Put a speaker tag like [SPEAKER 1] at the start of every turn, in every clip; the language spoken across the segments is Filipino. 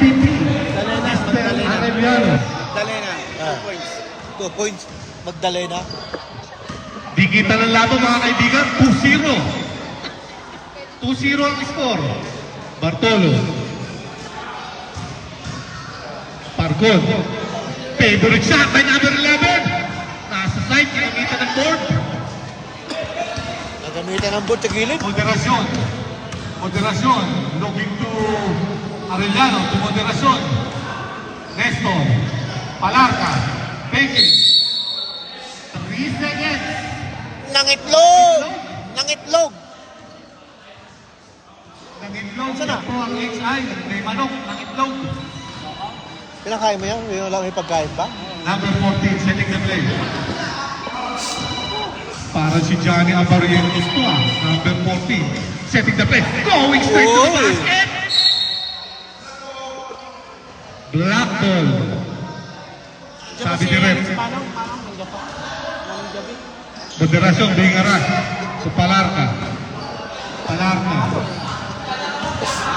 [SPEAKER 1] MVP.
[SPEAKER 2] Magdalena,
[SPEAKER 1] Mr.
[SPEAKER 2] Magdalena.
[SPEAKER 1] Arellano.
[SPEAKER 2] Magdalena. 2 points. 2 points. Magdalena.
[SPEAKER 1] Di kita ng laban mga kaibigan, 2-0. 2-0 ang score. Bartolo. Pargon. Favorite shot by number 11. Nasa side, kinamita ng board.
[SPEAKER 2] Nagamitan ng board sa gilid.
[SPEAKER 1] Moderasyon. Moderasyon. Looking to Arellano. To moderasyon. Nestor. Palarca. Peking. 3 seconds.
[SPEAKER 2] Nangitlog! Nangitlog!
[SPEAKER 1] Nangitlog na po ang HI. May manok. Nangitlog.
[SPEAKER 2] Pinakain mo yan? Wala may pagkain pa?
[SPEAKER 1] Number 14, setting the play. Para si Johnny Abarientos to Number 14, setting the play. Going straight to the basket. Black ball. Sabi ni Rep. Moderasyon, Bingaras. Sa Palarca. Palarca.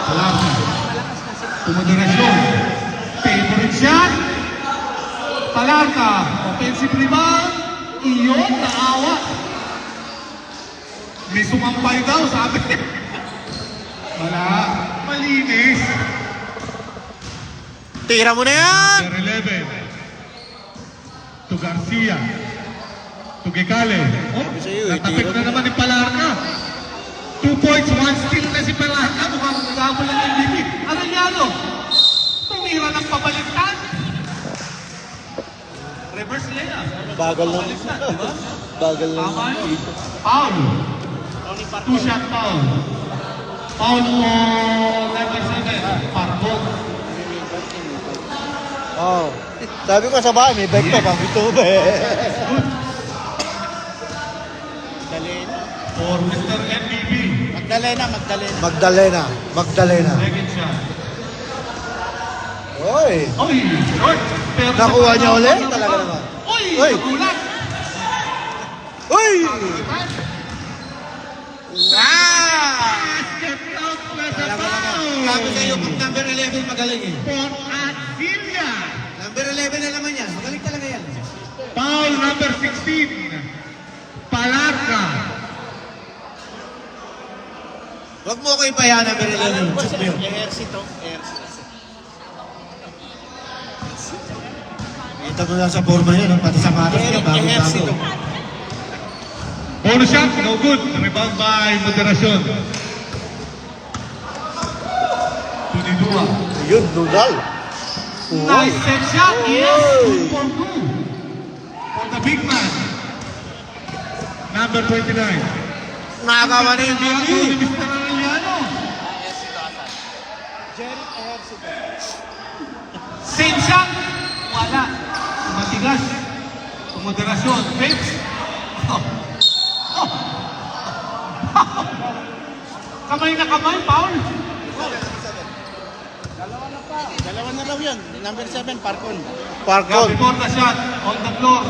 [SPEAKER 1] Palarca. Moderasyon. Favorite shot. Palarca. Offensive rebound. Iyon, naawa. May sumampay daw, sabi. Wala. Malinis.
[SPEAKER 2] Tira mo na yan!
[SPEAKER 1] Number 11. To Garcia. To Gecale. Oh,
[SPEAKER 2] Sabi sa'yo,
[SPEAKER 1] natapik
[SPEAKER 2] tira
[SPEAKER 1] na
[SPEAKER 2] mo
[SPEAKER 1] naman ni Palarca. 2 points, 1 steal na si Palarca. Mukhang magkabo lang yung MVP. Arellano. Tumira ng pabaliktad. Reverse Lena.
[SPEAKER 2] Bagal lang.
[SPEAKER 1] Pabaliktad, di ba?
[SPEAKER 2] Bagal lang.
[SPEAKER 1] Tama yun. Foul. 2-shot foul. Foul mo number 7. Pargon.
[SPEAKER 2] Oh. Sabi ko sa bahay, may bike pa. Pangito ba eh? Magdalena.
[SPEAKER 1] For Mr. MVP.
[SPEAKER 2] Magdalena, Magdalena. Magdalena. Magdalena.
[SPEAKER 1] Second shot.
[SPEAKER 2] Oy!
[SPEAKER 1] Oy, short. Pero
[SPEAKER 2] Nakuha
[SPEAKER 1] sa
[SPEAKER 2] niya
[SPEAKER 1] pangalawa,
[SPEAKER 2] ulit?
[SPEAKER 1] ano
[SPEAKER 2] Talaga
[SPEAKER 1] ba?
[SPEAKER 2] naman.
[SPEAKER 1] Oy,
[SPEAKER 2] Oy.
[SPEAKER 1] nagulat.
[SPEAKER 2] Uy!
[SPEAKER 1] Wow! Basket count plus a foul.
[SPEAKER 2] Sabi sa'yo, kung number 11 magaling eh.
[SPEAKER 1] For Asilia.
[SPEAKER 2] Number 11 na naman yan. Magaling talaga yan.
[SPEAKER 1] Foul number 16. Palarca.
[SPEAKER 2] Huwag mo ko ipaya number 11. Check mo yun. Ejercito. Kita mo lang sa forma yan. Pati sa matas niya. Bago-bago.
[SPEAKER 1] Bonus shot, no good. Rebound by Moderacion. Tunidua.
[SPEAKER 2] Yun, nudal.
[SPEAKER 1] Nice set shot. Yes, 2 for 2. For the big man. Number 29.
[SPEAKER 2] Nakagawa na yung
[SPEAKER 1] Ni
[SPEAKER 2] Billy.
[SPEAKER 1] Mr. Arellano. Same shot. Wala. Matigas. Moderacion. Fakes. Oh. Oh. Kamay na kamay, Paul.
[SPEAKER 3] Dalawa na raw yun. Number 7, Parkon.
[SPEAKER 2] Parkon.
[SPEAKER 1] Before the shot, on the floor.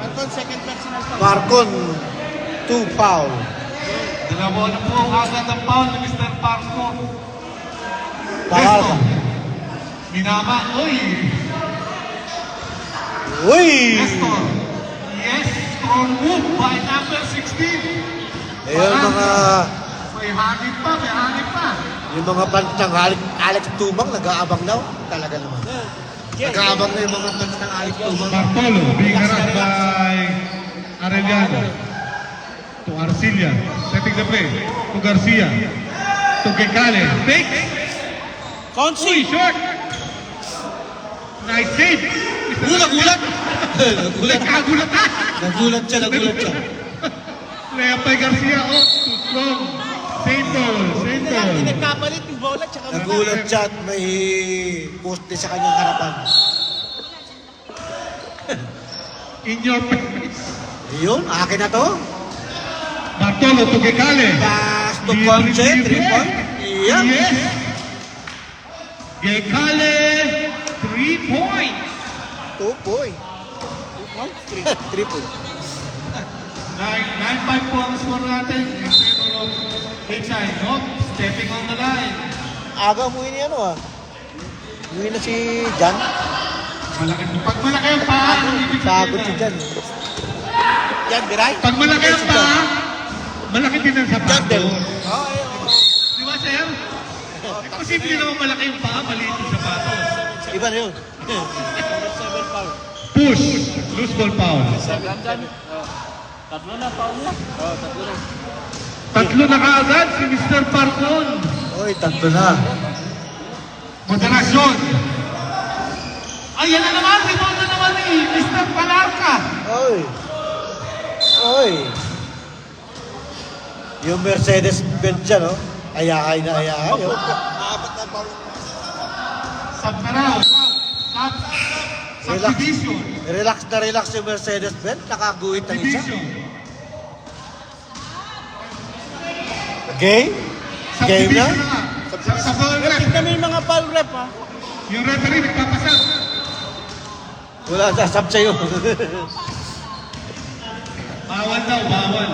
[SPEAKER 3] Parkon, second personal foul.
[SPEAKER 2] Parkon. 2 foul.
[SPEAKER 1] Dalawa na po agad ang foul ni Mr. Parco.
[SPEAKER 2] Palarca.
[SPEAKER 1] Minama. Uy!
[SPEAKER 2] Uy!
[SPEAKER 1] Nestor. Yes, strong move by number 16.
[SPEAKER 2] Ayun mga...
[SPEAKER 1] May hangin pa, may hangin pa.
[SPEAKER 2] Yung mga fans ng Alex Tumang, nag-aabang daw. Talaga naman. Nag-aabang na yung mga fans ng Alex Tumang.
[SPEAKER 1] Bartolo being harassed by Arellano. To Arcilia. Setting the play. To Garcia. To Gecale. Fake. Uy, short. Nice save.
[SPEAKER 2] Nagulat! Nagulat!
[SPEAKER 1] Nagkagulat na.
[SPEAKER 2] Nagulat siya, nagulat siya.
[SPEAKER 1] Layup by Garcia. Oh, too strong. Same ball, same ball.
[SPEAKER 3] Nagkapalit yung bola tsaka
[SPEAKER 2] Nagulat siya at may poste sa kanyang harapan.
[SPEAKER 1] In your face.
[SPEAKER 2] Ayun, akin na to.
[SPEAKER 1] Bartolo to Gecale.
[SPEAKER 2] Pass to Conche, 3 point. Iyan.
[SPEAKER 1] Yes. Gecale, 3 points.
[SPEAKER 2] 2 point. 3 point.
[SPEAKER 1] 9-5 po ang score natin. In favor of HI. No? Stepping on the line.
[SPEAKER 2] Aga mo ini ano ah. Uwi na si Jan.
[SPEAKER 1] Pag malaki ang paa, ibig
[SPEAKER 2] Pagod si
[SPEAKER 1] sabihin
[SPEAKER 2] Jan.
[SPEAKER 3] Yan, Biray.
[SPEAKER 1] pag malaki ang paa, malaki din ang sapatos.
[SPEAKER 2] Jandel.
[SPEAKER 1] Di ba, sir? Posible naman malaki yung paa, maliit yung sapatos.
[SPEAKER 2] Iba na yun.
[SPEAKER 3] Number 7 foul.
[SPEAKER 1] Push, loose ball foul.
[SPEAKER 3] Tatlo na foul na. Tatlo na.
[SPEAKER 1] Tatlo na kaagad si Mr. Parcon.
[SPEAKER 2] Oy, tatlo na.
[SPEAKER 1] Moderasyon. Ayan na naman, rebound na naman ni Mr. Palarca.
[SPEAKER 2] Oy. Oy. Yung Mercedes-Benz dyan, no? Ayahay na ayahay, oh.
[SPEAKER 1] Sabtaraw.
[SPEAKER 2] Relax.
[SPEAKER 1] Subdivision.
[SPEAKER 2] Relax na relax yung Mercedes-Benz. Nakaguhit ng isa.
[SPEAKER 1] Division.
[SPEAKER 2] Game? Game na?
[SPEAKER 1] Subdivision nga. Sa ball ref.
[SPEAKER 3] Tignan mo yung mga foul rep, ha?
[SPEAKER 1] Yung referee nagpapasab.
[SPEAKER 2] Wala na, sab sa'yo.
[SPEAKER 1] Bawal daw, bawal.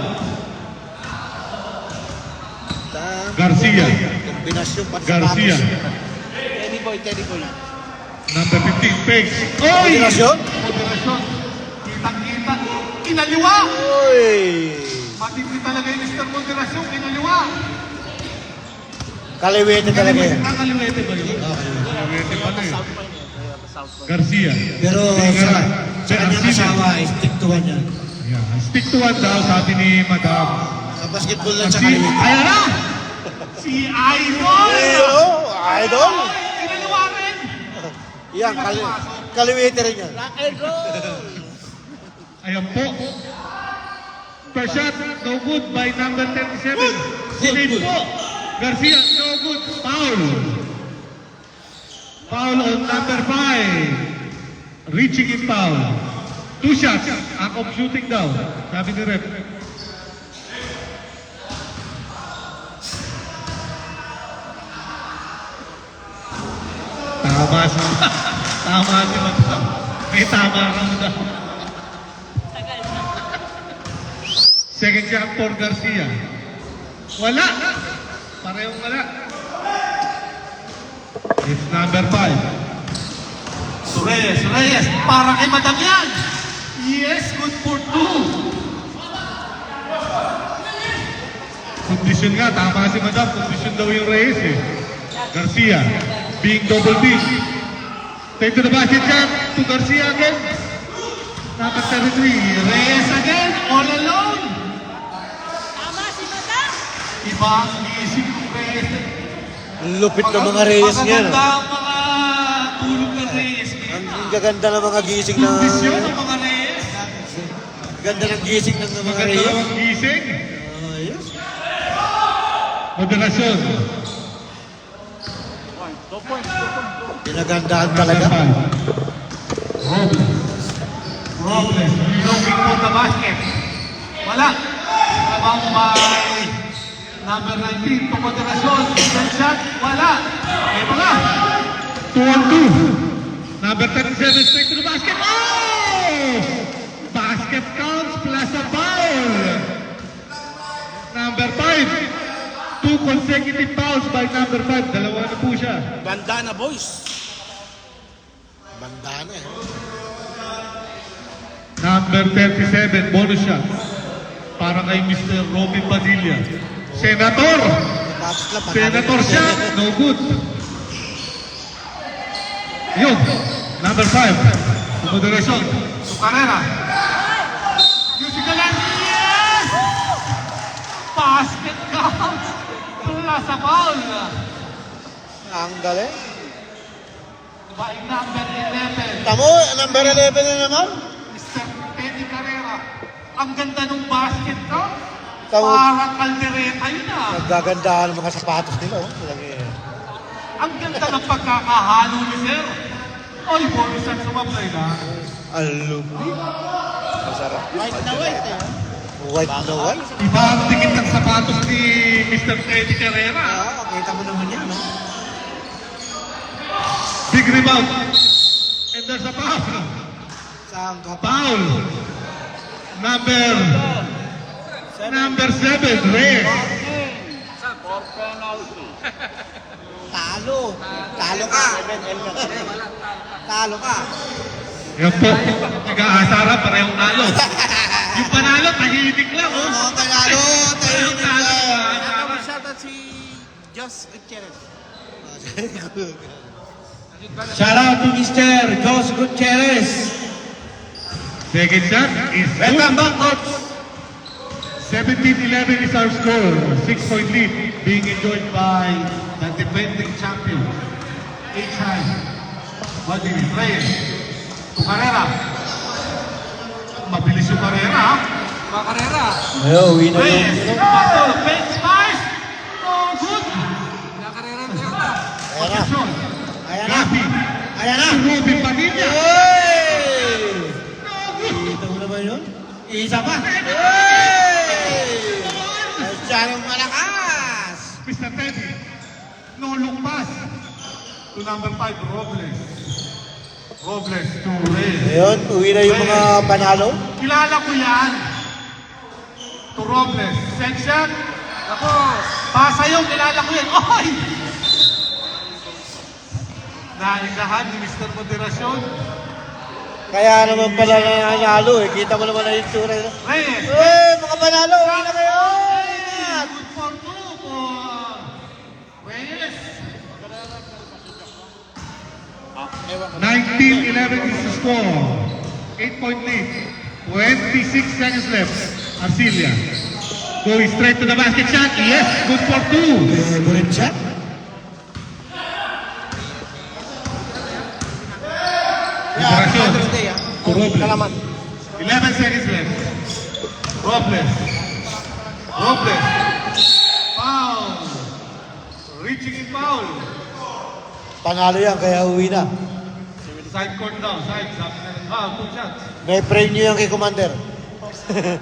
[SPEAKER 1] Garcia.
[SPEAKER 2] Kombinasyon pa sa
[SPEAKER 1] Garcia.
[SPEAKER 3] Teddy boy.
[SPEAKER 1] Number 15, Pegs. Oy!
[SPEAKER 2] Kombinasyon?
[SPEAKER 1] Moderasyon. Kitang-kita. Kinaliwa!
[SPEAKER 2] Oy!
[SPEAKER 1] Matindi talaga yung Mr. Moderasyon. Kinaliwa.
[SPEAKER 2] Kaliwete talaga yan.
[SPEAKER 1] Kaliwete ba yun? Kaliwete pala eh. Garcia.
[SPEAKER 2] Pero sa kanyang asawa, stick to one yan.
[SPEAKER 1] Yeah. Stick to one daw, sabi ni Madam.
[SPEAKER 2] Sa basketball lang sa
[SPEAKER 1] Si,
[SPEAKER 2] kaliwete.
[SPEAKER 1] ayan na! Si Idol!
[SPEAKER 2] Hello, idol!
[SPEAKER 1] Kinaliwa rin!
[SPEAKER 2] Yan, kaliwete rin yan.
[SPEAKER 3] Rock and roll!
[SPEAKER 1] Ayan po. First shot, no good by number 37. Sinave po. Garcia, no good. Foul. Foul on number 5. Reaching in foul. 2 shots. Act of shooting daw. Sabi ni Rep. Tama si Tama si Madam. May tama ka mo daw. Second shot for Garcia. Wala. Parehong wala. It's number 5. Reyes. Para kay Madam yan. Yes, good for 2. Kondisyon nga, tama si Madam. Kondisyon daw yung Reyes eh. Garcia, being double team. Take to the basket shot to Garcia again. Number 33. Reyes again, all alone.
[SPEAKER 4] Tama si Madam!
[SPEAKER 1] Iba ang isip ng Reyes.
[SPEAKER 2] Lupit ng mga Reyes niya. No?
[SPEAKER 1] Magaganda ang mga tulog ng Reyes.
[SPEAKER 2] Ang gaganda ng mga gising ng...
[SPEAKER 1] Kondisyon ng mga Reyes.
[SPEAKER 2] Ganda ng gising ng mga
[SPEAKER 1] Maganda
[SPEAKER 2] Reyes.
[SPEAKER 1] ang gising.
[SPEAKER 2] Ayos.
[SPEAKER 1] Moderasyon.
[SPEAKER 3] 2 points.
[SPEAKER 2] Pinagandahan talaga.
[SPEAKER 1] Robles. Looking for the basket. Wala. Abang by number 19. Moderasyon. Second shot. Wala. Ito na. 2-on-2. Number 37. Straight to the basket. Oh! Basket counts plus a foul. Number 5. 2 consecutive fouls by number 5. Dalawa na po siya.
[SPEAKER 3] Ganda na, boys.
[SPEAKER 2] Banda na eh.
[SPEAKER 1] Number 37, bonus shot. Para kay Mr. Robin Padilla. Senator!
[SPEAKER 2] Tapos lang.
[SPEAKER 1] Senator shot, no good. Yun, number 5. Moderasyon. Sucarera. Music Galan. Yes! Basket count. Plus a foul.
[SPEAKER 2] Ang galing.
[SPEAKER 1] By number 11.
[SPEAKER 2] Tamo, number 11 na naman.
[SPEAKER 1] Mr. Teddy Carrera. Ang ganda ng basket ko.
[SPEAKER 2] Tamo,
[SPEAKER 1] Parang kaldereta yun ah.
[SPEAKER 2] nagagandahan ang mga sapatos nila. Oh. Talaga eh.
[SPEAKER 1] Ang ganda ng pagkakahalo ni Sir. Oy, bonus ang sumablay na.
[SPEAKER 2] Alumni. Masarap.
[SPEAKER 3] White na white, eh.
[SPEAKER 2] White na white.
[SPEAKER 1] Iba ang dikit ng sapatos ni Mr. Teddy Carrera.
[SPEAKER 2] Ah, kita mo naman yan, no?
[SPEAKER 1] Big rebound. And there's a foul.
[SPEAKER 2] Saan ka pa?
[SPEAKER 1] Foul. Number 7, Reyes.
[SPEAKER 2] Talo. Talo ka. Talo ka.
[SPEAKER 1] Yan po, nag-aasara, parehong talo. Yung panalo, tahimik lang, oh.
[SPEAKER 2] Oo, panalo.
[SPEAKER 1] Parehong talo.
[SPEAKER 3] Ano shoutout si Jos Gutierrez.
[SPEAKER 5] Shout out to Mr. Jos Gutierrez.
[SPEAKER 1] Second shot is
[SPEAKER 5] Welcome back, coach.
[SPEAKER 1] 17-11 is our score. 6-point lead being enjoyed by the defending champion. H-High. Madini, Reyes. To Carrera. Mabilis yung Carrera, ha?
[SPEAKER 3] Carrera.
[SPEAKER 5] Ayo, uwi na
[SPEAKER 1] Reyes.
[SPEAKER 5] yun.
[SPEAKER 1] Bato, fake spice. Oh, good.
[SPEAKER 3] Carrera na yun.
[SPEAKER 1] Posisyon.
[SPEAKER 2] Ayan na.
[SPEAKER 1] Gabi.
[SPEAKER 2] Ayan na.
[SPEAKER 1] Ruben Padilla.
[SPEAKER 2] Hey!
[SPEAKER 1] No, good.
[SPEAKER 2] Kita mo na ba yun? Isa pa. Masyadong malakas.
[SPEAKER 1] Mr. Teddy. No look pass. To number 5, Robles. Robles to Reyes.
[SPEAKER 2] Ayun, uwi na yung mga panalo.
[SPEAKER 1] Kilala ko yan. To Robles. Send shot. Ako. Pasa yung kilala ko yan. Oy! Naingahan ni Mr. Moderasyon.
[SPEAKER 2] Kaya naman pala nanalo eh. Kita mo naman na yung tsura.
[SPEAKER 1] Reyes.
[SPEAKER 2] Mga panalo, uwi na kayo.
[SPEAKER 1] Good for two for Reyes. 19-11 is the score. 8-point lead. 26 seconds left. Arcilia. Going straight to the basket shot. Yes, good for two.
[SPEAKER 2] Favorite shot.
[SPEAKER 1] Moderasyon. To Robles.
[SPEAKER 2] Kalaman.
[SPEAKER 1] 11 seconds left. Robles. Robles. Foul. Reaching in foul.
[SPEAKER 2] Panalo yan, kaya uwi na.
[SPEAKER 1] Side court daw. Side. Sabi na ng foul. 2 shots.
[SPEAKER 2] May premyo yan kay Commander.
[SPEAKER 3] Time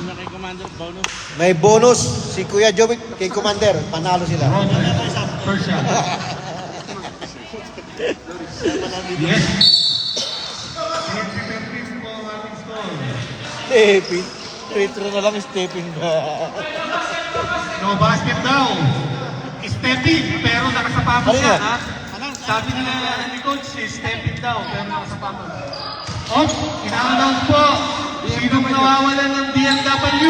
[SPEAKER 3] na kay Commander bonus.
[SPEAKER 2] May bonus si Kuya Jovic kay Commander. Panalo sila.
[SPEAKER 1] Robles. First shot. Yes. 13 po ang ating score.
[SPEAKER 2] Stepin. Retro na lang, Stepin ba?
[SPEAKER 1] No basket daw. Stepping, pero nakasapatos
[SPEAKER 2] Ano
[SPEAKER 1] yan,
[SPEAKER 2] yan?
[SPEAKER 1] ha? Sabi nila ni coach, stepping daw, pero nakasapatos. Oh, ina-announce po. Sinong nawawalan ng BMW?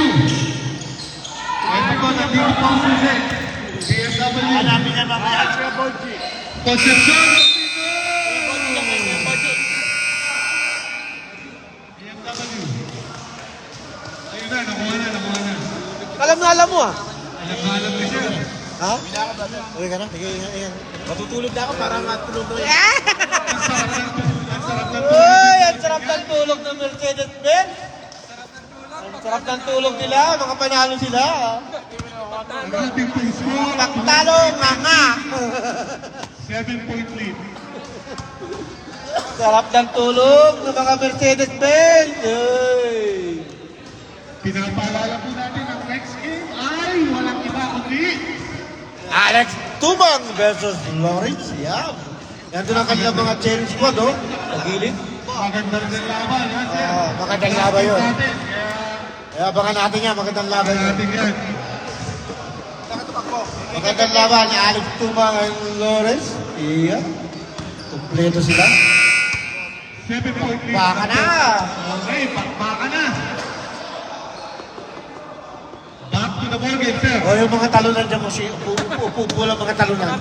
[SPEAKER 1] Ito ko, nandito po ang susi. BMW.
[SPEAKER 3] Hanapin niya mamaya.
[SPEAKER 1] Concepcion. BMW. Ayun na, nakuha na.
[SPEAKER 2] Alam mo ah.
[SPEAKER 1] Alam na siya.
[SPEAKER 2] Ha? Uwi ka na? Sige, yan.
[SPEAKER 3] Matutulog na ako para matulog na
[SPEAKER 1] Ang sarap ng
[SPEAKER 2] Uy, ang sarap ng tulog ng Mercedes-Benz. Ang sarap ng tulog nila, mga panalo sila.
[SPEAKER 1] ang ating pong score.
[SPEAKER 2] Pagtalo, nga.
[SPEAKER 1] 7-point lead.
[SPEAKER 2] Sarap ng tulog ng mga Mercedes-Benz. Uy.
[SPEAKER 1] Pinapaalala po natin ang next game ay walang iba kundi
[SPEAKER 2] Alex Tumang versus Lawrence. Yan. Yan doon ang kanilang mga cherry squad, oh. Pagilid.
[SPEAKER 1] magandang din laban. Yan, sir.
[SPEAKER 2] Magandang laban yun.
[SPEAKER 1] Natin, kaya
[SPEAKER 2] Kaya abangan natin yan, magandang laban yun.
[SPEAKER 1] natin yan.
[SPEAKER 2] Magandang laban ni Alex Tumang at Lawrence. Iya. Kompleto sila.
[SPEAKER 1] 7-point lead.
[SPEAKER 2] Baka na.
[SPEAKER 1] Okay, baka na. Back to the ball game, sir.
[SPEAKER 2] O yung mga talunan dyan mo, upo lang mga talunan.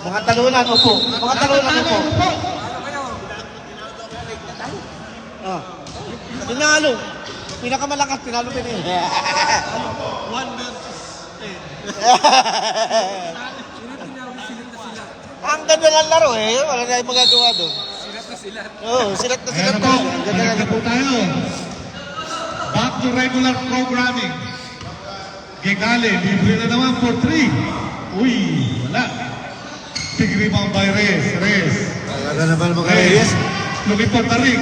[SPEAKER 2] Mga talunan, upo. Mga talunan, upo. Ah. Tinalo. Pinakamalakas, tinalo pa niya. Ang ganda ng laro eh. Wala na yung magagawa doon. Silat na silat. Oo, silat na silat.
[SPEAKER 1] Ayan na po.
[SPEAKER 2] Ang ganda
[SPEAKER 1] Ayan
[SPEAKER 2] ng
[SPEAKER 1] na po tayo. Back to regular programming. Gegale, libre na naman for 3. Uy, wala. Big rebound by Reyes.
[SPEAKER 2] Talaga naman mga Reyes.
[SPEAKER 1] Looking for the ring.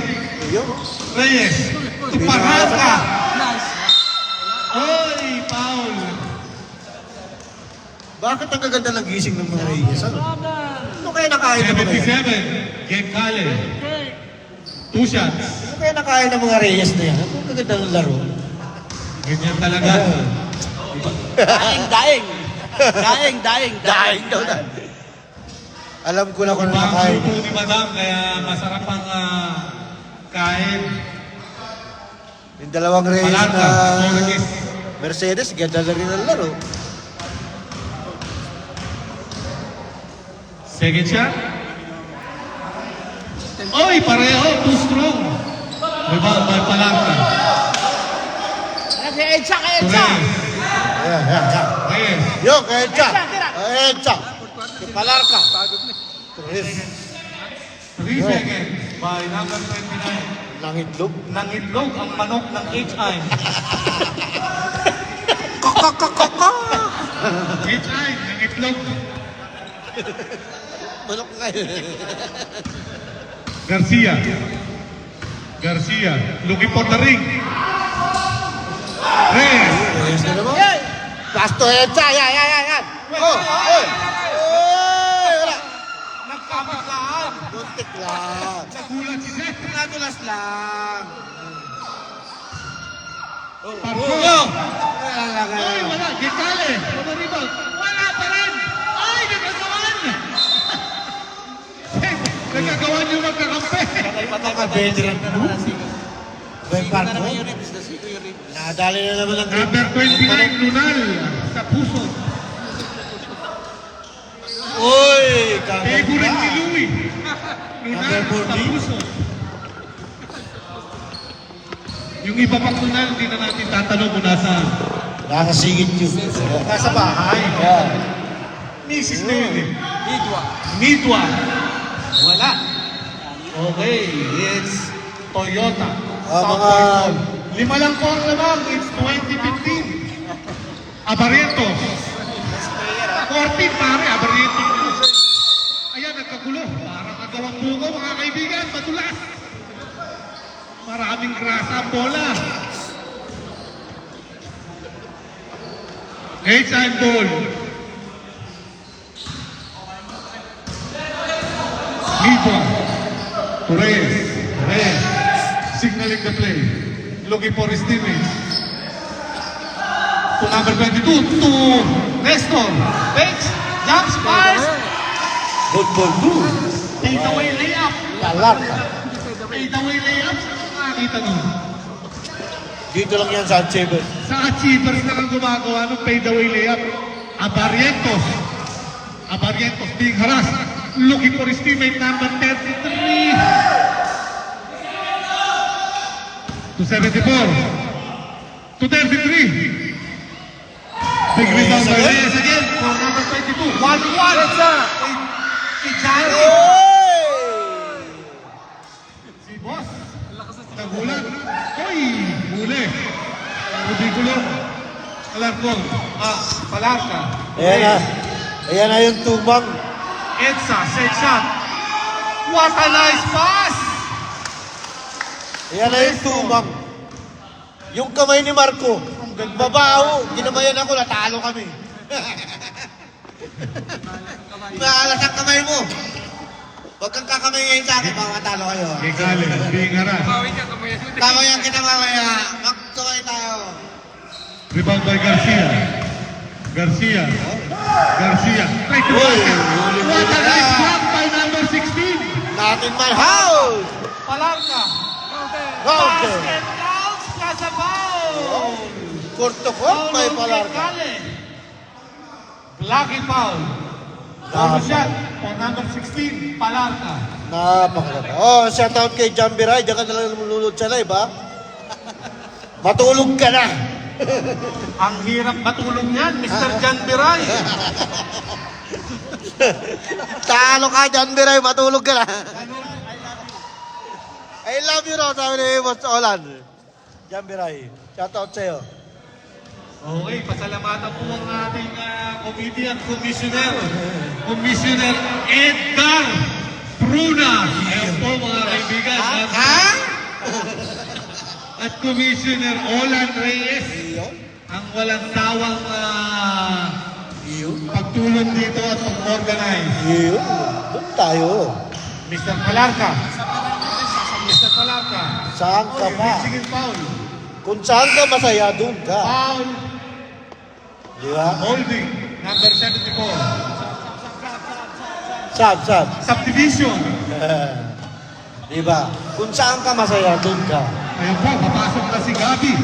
[SPEAKER 2] Yun.
[SPEAKER 1] Reyes. Tupahan ka. Uy, foul.
[SPEAKER 2] Bakit ang gaganda ng gising ng mga Reyes? Ano kaya nakain ng mga Reyes?
[SPEAKER 1] 77. Gegale. 2 shots.
[SPEAKER 2] Ano kaya nakain ng mga Reyes na yan? Ano ang gaganda ng laro?
[SPEAKER 1] Ganyan talaga.
[SPEAKER 3] Daing.
[SPEAKER 2] Daing daw na. Alam ko na kung ano
[SPEAKER 1] Ibang
[SPEAKER 2] nakain.
[SPEAKER 1] luto ni Madam, kaya masarap ang kain.
[SPEAKER 2] Yung dalawang race
[SPEAKER 1] Palarka,
[SPEAKER 2] na
[SPEAKER 1] Torres.
[SPEAKER 2] Mercedes, ganda na rin ang laro.
[SPEAKER 1] Second shot. Oy, pareho, too strong. Rebound by Palarka.
[SPEAKER 3] Kay Edsa, kay Edsa.
[SPEAKER 1] Torres.
[SPEAKER 2] Ayan.
[SPEAKER 1] Reyes.
[SPEAKER 2] Yo, kaya Edsa.
[SPEAKER 3] Tira.
[SPEAKER 2] Edsa.
[SPEAKER 3] Kay Palarka.
[SPEAKER 1] 3 seconds by number 29.
[SPEAKER 2] Nangitlog.
[SPEAKER 1] Nangitlog ang manok ng HI. HI, nangitlog.
[SPEAKER 2] Manok kayo.
[SPEAKER 1] Garcia, looking for the ring. Reyes.
[SPEAKER 2] Ayos na naman. Pasto Edsa. Yan. Oh. Wala.
[SPEAKER 3] Nagkabiglaan.
[SPEAKER 2] Buntik lang.
[SPEAKER 1] Nagulat si Seth.
[SPEAKER 3] Nadulas lang.
[SPEAKER 1] Parko. Ay, wala. Gitale. Wala rebound. Wala pa rin. Ay, nagkagawan. Nagkagawan yung magkakampi.
[SPEAKER 2] Veteran na naman. Ben Parko. Nadali na naman ang grip.
[SPEAKER 1] Number 29, Lunal. Sa puso.
[SPEAKER 2] Uy!
[SPEAKER 1] Favorite ni Louie. Lunal
[SPEAKER 2] Number
[SPEAKER 1] sa
[SPEAKER 2] 14.
[SPEAKER 1] puso. Yung iba pang Lunal, hindi na natin tatanong kung nasaan.
[SPEAKER 2] Nasa sigit yun.
[SPEAKER 1] Nasa bahay.
[SPEAKER 2] Yan.
[SPEAKER 1] Misis na yun eh. Midwa. Wala. Okay, it's Toyota.
[SPEAKER 2] Mga...
[SPEAKER 1] 5 lang po ang lamang. It's 2015. Abarrientos. 14 pare, Abarrientos. Ayan, nagkagulo. Parang kagawang bungo, mga kaibigan. Madulas. Maraming grasa ang bola. H-time ball. Midwa. Reyes. Signaling the play. Looking for his teammates. To number 22. To Nestor. Fakes. Jumps. Fires.
[SPEAKER 2] Football 2.
[SPEAKER 1] Fade away layup.
[SPEAKER 2] Palarka.
[SPEAKER 1] Fade away layup. Saan nakakita nun?
[SPEAKER 2] Dito lang yan sa Achievers.
[SPEAKER 1] Sa Achievers na lang gumagawa ng fade away layup. Abarrientos being harassed. Looking for his teammate number 33. To 74. To 33. Big rebound by Reyes again for number 22. 1-1. Si Johnny. Si Boss. Nagulat. Uy! Huli. Ridikulo. Alarcon. Palarka.
[SPEAKER 2] Ayan na. Ayan na yung tumbang.
[SPEAKER 1] Edsa, set shot. What a nice pass!
[SPEAKER 2] Ayan na yung tumbang. Yung kamay ni Marco. Babaho. Ginamayan ako, natalo kami. Maalas ang kamay mo. Huwag kang kakamay ngayon sa akin, baka matalo kayo.
[SPEAKER 1] Gigale, being harassed.
[SPEAKER 2] Tama yung kinamamaya. Magkamay tayo.
[SPEAKER 1] Rebound by Garcia. Garcia. Right to
[SPEAKER 2] Uy,
[SPEAKER 1] basket.
[SPEAKER 2] huli-huli
[SPEAKER 1] What a
[SPEAKER 2] na.
[SPEAKER 1] nice block by number 16.
[SPEAKER 2] Not in my house.
[SPEAKER 1] Palarka.
[SPEAKER 2] Okay.
[SPEAKER 1] Basket counts, Casabaw.
[SPEAKER 2] Kurtokot may palarka.
[SPEAKER 1] Lucky foul. Double shot for number 16, Palarka.
[SPEAKER 2] Napakaganda. Oh, shout out kay John Biray. Diyan ka nalang lumulod sa live, ha? Matulog ka na.
[SPEAKER 1] Ang hirap matulog niyan, Mr. Jan Biray.
[SPEAKER 2] Talo ka, John Biray. Matulog ka na. I love you, no? Sabi ni Boss Olan. John Biray. Shout out sa'yo.
[SPEAKER 1] Okay, pasalamatan po ang ating committee at commissioner. Commissioner Edgar Pruna. Ayan po mga kaibigan. At Commissioner Olan Reyes. Ang walang tawang pagtulong dito at pag-organize.
[SPEAKER 2] Yun. Doon tayo.
[SPEAKER 1] Mr. Palarka. Mr. Palarka.
[SPEAKER 2] Saan ka pa?
[SPEAKER 1] Sige foul.
[SPEAKER 2] Kung saan ka masaya, doon ka.
[SPEAKER 1] Foul.
[SPEAKER 2] Di ba?
[SPEAKER 1] Holding. Number 74.
[SPEAKER 2] Sab.
[SPEAKER 1] Subdivision.
[SPEAKER 2] Di ba? Kung saan ka masaya, doon ka.
[SPEAKER 1] Ayun po, papasok na si Gabi.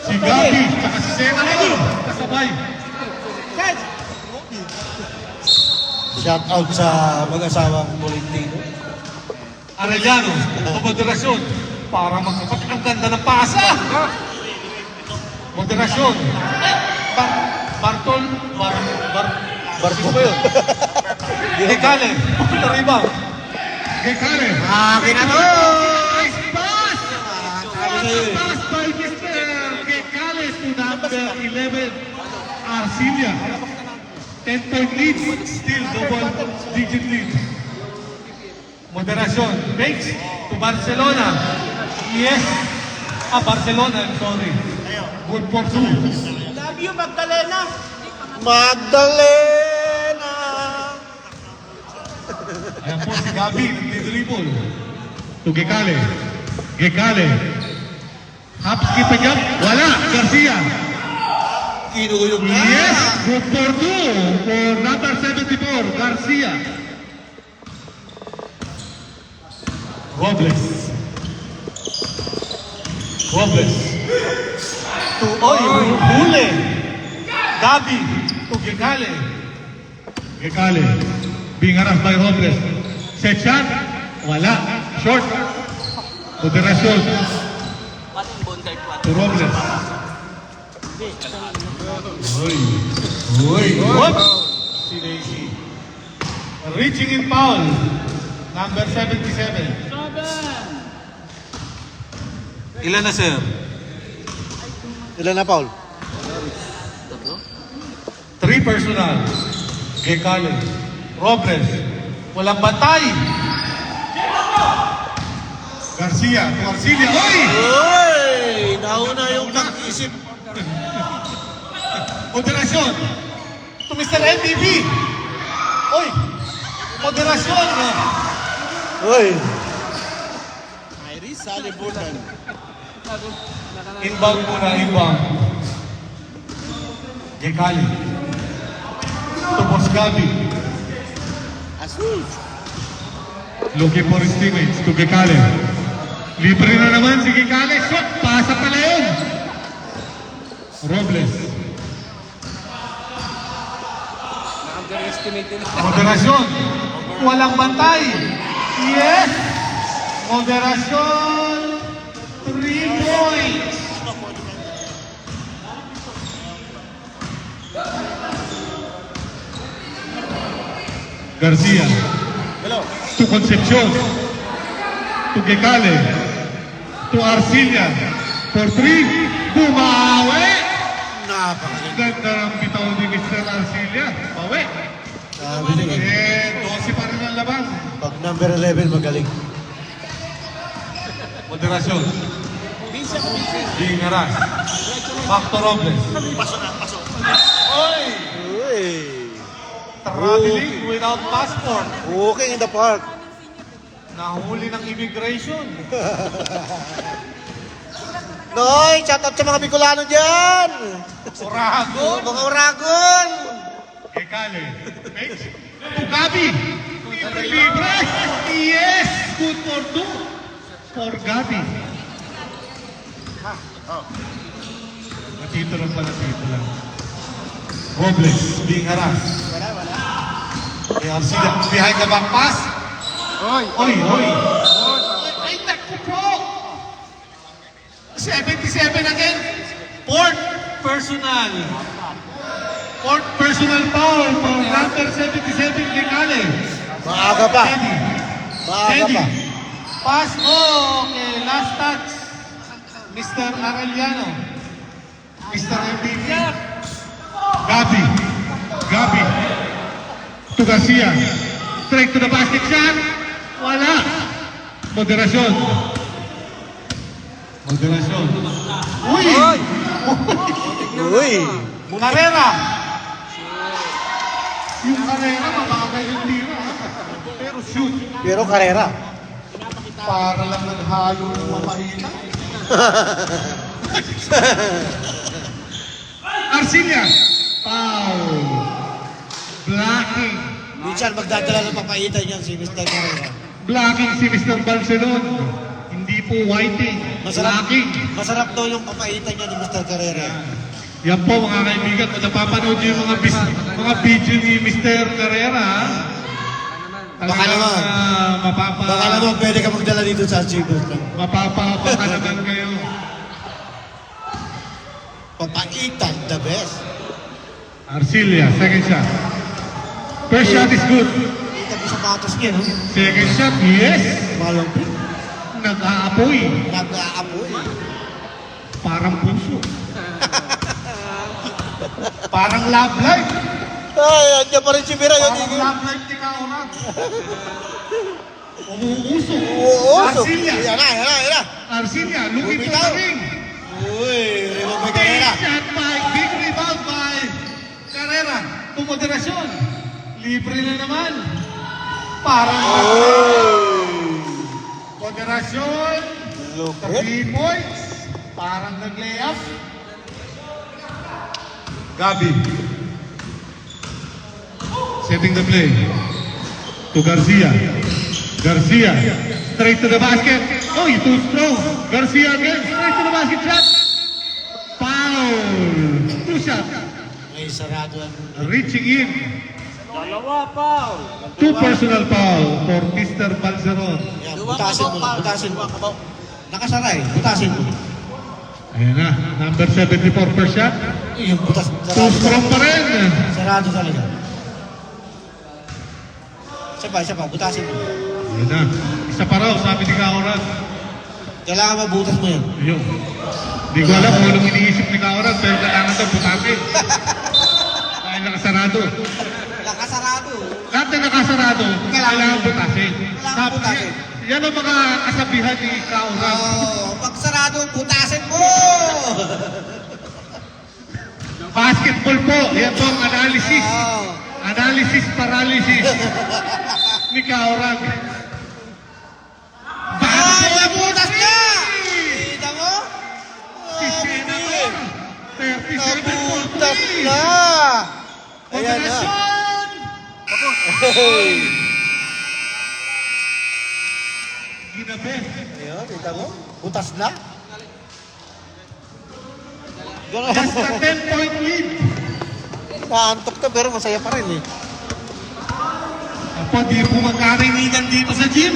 [SPEAKER 1] Si Gabi, tsaka si Senador. Kasabay.
[SPEAKER 2] Shout out sa mag-asawang Molintino.
[SPEAKER 1] Arellano, moderasyon. Para magkapag ang ganda ng pasa. Moderasyon. Bartol.
[SPEAKER 2] Barko.
[SPEAKER 1] Sino ba yun? Gekale. Rebound. Gekale.
[SPEAKER 2] Akin na to!
[SPEAKER 1] Nice pass!
[SPEAKER 2] Sabi sa'yo eh.
[SPEAKER 1] Pass by Mr. Gekale to number 11, Arcilia. 10-point lead. Still double-digit lead. Moderasyon. Bakes to Barcelona. Yes. Barcelona, I'm sorry. Good for 2.
[SPEAKER 3] Love you, Magdalena.
[SPEAKER 2] Magdalena!
[SPEAKER 1] Ayan po si Gabi, nag-dribble. To Gekale. Gekale. Hop, skip and jump. Wala. Garcia.
[SPEAKER 2] Kinuyog na!
[SPEAKER 1] Yes. Good for 2 for number 74, Garcia. Robles. To huli. Gabi. To Gekale. Gekale. Being harassed by Robles. Set shot. Wala. Short. Moderasyon. To Robles. Whoops. Si Daisy. Reaching in foul. Number 77. Ilan na, sir?
[SPEAKER 2] Ilan na, Paul?
[SPEAKER 1] 3 personal. Gekale. Robles. Walang bantay. Garcia. To Arcilia. Oy!
[SPEAKER 2] Uy! Nauna yung nag-isip.
[SPEAKER 1] Moderasyon. To Mr. MVP. Oy! Moderasyon.
[SPEAKER 2] Uy!
[SPEAKER 3] Iris Salibutan.
[SPEAKER 1] Inbound muna, inbound. Gekali. Tupos Gabi.
[SPEAKER 3] Asus.
[SPEAKER 1] Looking for his teammates to Gekali. Libre na naman si Gekali. Shot! Pasa pala yun. Robles. Moderasyon. Walang bantay. Yes! Moderasyon. 3 points. Garcia.
[SPEAKER 3] Hello.
[SPEAKER 1] To Concepcion. To Gekale. To Arcilia. For 3. Bumawi.
[SPEAKER 2] Napakagaling.
[SPEAKER 1] Ganda ng bitaw ni Mr. Arcilia. Bawi.
[SPEAKER 2] Sabi niya eh.
[SPEAKER 1] 12 pa rin ang laban.
[SPEAKER 2] Pag number 11, magaling.
[SPEAKER 1] Moderasyon. Being harassed. Back to Robles. Oy!
[SPEAKER 2] Uy!
[SPEAKER 1] Traveling without passport.
[SPEAKER 2] Walking in the park.
[SPEAKER 1] Nahuli ng immigration.
[SPEAKER 2] Noy! Shout out sa mga Bicolano dyan!
[SPEAKER 1] Oragon.
[SPEAKER 2] Mga Oragon!
[SPEAKER 1] Gekale. To Gabi. Libre. Yes! Good for 2. For Gabi. Matito lang pala, tito lang. Robles being harassed. Kay Arcila. Behind the back pass. Oy! Ay, naku po! 77 again. Fourth personal. Fourth personal foul for number 77, Gekale.
[SPEAKER 2] Maaga pa.
[SPEAKER 1] Teddy.
[SPEAKER 2] Maaga pa.
[SPEAKER 1] Pass mo kay last touch. Mr. Arellano. Mr. MVP. Gabi. To Garcia. Straight to the basket shot. Wala. Moderasyon. Uy!
[SPEAKER 2] Uy!
[SPEAKER 1] Carrera. Yung Carrera, mababa yung tira. Pero shoot.
[SPEAKER 2] Pero karera.
[SPEAKER 3] Para lang naghayo ng mamahina.
[SPEAKER 1] Arcilla. Foul. Blocking.
[SPEAKER 2] Minsan magdadala ng papaitan yan si Mr. Carrera.
[SPEAKER 1] Blocking si Mr. Balcelon. Hindi po whiting. Blocking.
[SPEAKER 2] Masarap daw yung papaitan niya ni Mr. Carrera.
[SPEAKER 1] Yan po mga kaibigan, kung napapanood nyo yung mga video ni Mr. Carrera,
[SPEAKER 2] Baka naman. Baka naman pwede ka magdala dito sa Archibald.
[SPEAKER 1] mapapakalagan kayo.
[SPEAKER 2] Papaitan, the best.
[SPEAKER 1] Arcilla, second shot. First shot is good.
[SPEAKER 2] Kita mo sapatos niya, no?
[SPEAKER 1] Second shot, yes.
[SPEAKER 2] Malamping.
[SPEAKER 1] Nag-aapoy.
[SPEAKER 2] Nag-aapoy.
[SPEAKER 1] Parang puso. Parang love life.
[SPEAKER 2] Ay, andyan pa rin si Mira.
[SPEAKER 1] Parang love life ni Kaoran. Umuusok.
[SPEAKER 2] Oo,
[SPEAKER 1] Arcilla.
[SPEAKER 2] yan na.
[SPEAKER 1] Arcilla, looking for
[SPEAKER 2] Bumitaw.
[SPEAKER 1] the ring.
[SPEAKER 2] Uy, Raymond May Carrera.
[SPEAKER 1] Big shot by, big rebound by Carrera. Tumoderasyon. Libre na naman. Parang moderasyon. Sa 3 points. Parang nag-layup. Gabi. Setting the play. To Garcia. Garcia. Straight to the basket. Oh, too strong. Garcia again. Straight to the basket shot. Foul. 2 shots.
[SPEAKER 2] May sarado ang...
[SPEAKER 1] Reaching in.
[SPEAKER 4] Dalawa, foul.
[SPEAKER 1] 2 personal foul for Mr. Balceron.
[SPEAKER 2] Yan, butasin mo. Nakasaray, butasin mo.
[SPEAKER 1] Ayan na. Number 74 per shot.
[SPEAKER 2] Yung butas,
[SPEAKER 1] Too
[SPEAKER 2] sarado.
[SPEAKER 1] strong pa rin.
[SPEAKER 2] Sarado talaga. Isa pa, butasin mo.
[SPEAKER 1] Ayan na. Isa pa raw, sabi ni Kaoran.
[SPEAKER 2] Kailangan mabutas mo yan.
[SPEAKER 1] Ayun. Hindi ko alam kung anong iniisip ni Kaoran, pero kailangan daw butasin. Dahil nakasarado.
[SPEAKER 2] Nakasarado.
[SPEAKER 1] Lahat na nakasarado, kailangan butasin.
[SPEAKER 2] Kailangan butasin.
[SPEAKER 1] Yan ang mga kasabihan ni Kaoran.
[SPEAKER 2] Pag sarado, butasin mo!
[SPEAKER 1] Basketball po, yan po ang analysis. Analysis paralysis ni Kaoran.
[SPEAKER 2] Ay, nabutas niya! Kita mo?
[SPEAKER 1] Si Senator, 37
[SPEAKER 2] Nabutas na! Ayan na.
[SPEAKER 1] Moderasyon! Ginabi.
[SPEAKER 2] Ayun, kita mo? Butas na?
[SPEAKER 1] Just a 10-point lead.
[SPEAKER 2] Naantok ka pero masaya pa rin eh.
[SPEAKER 1] Apo, di po magkarinigan dito sa gym.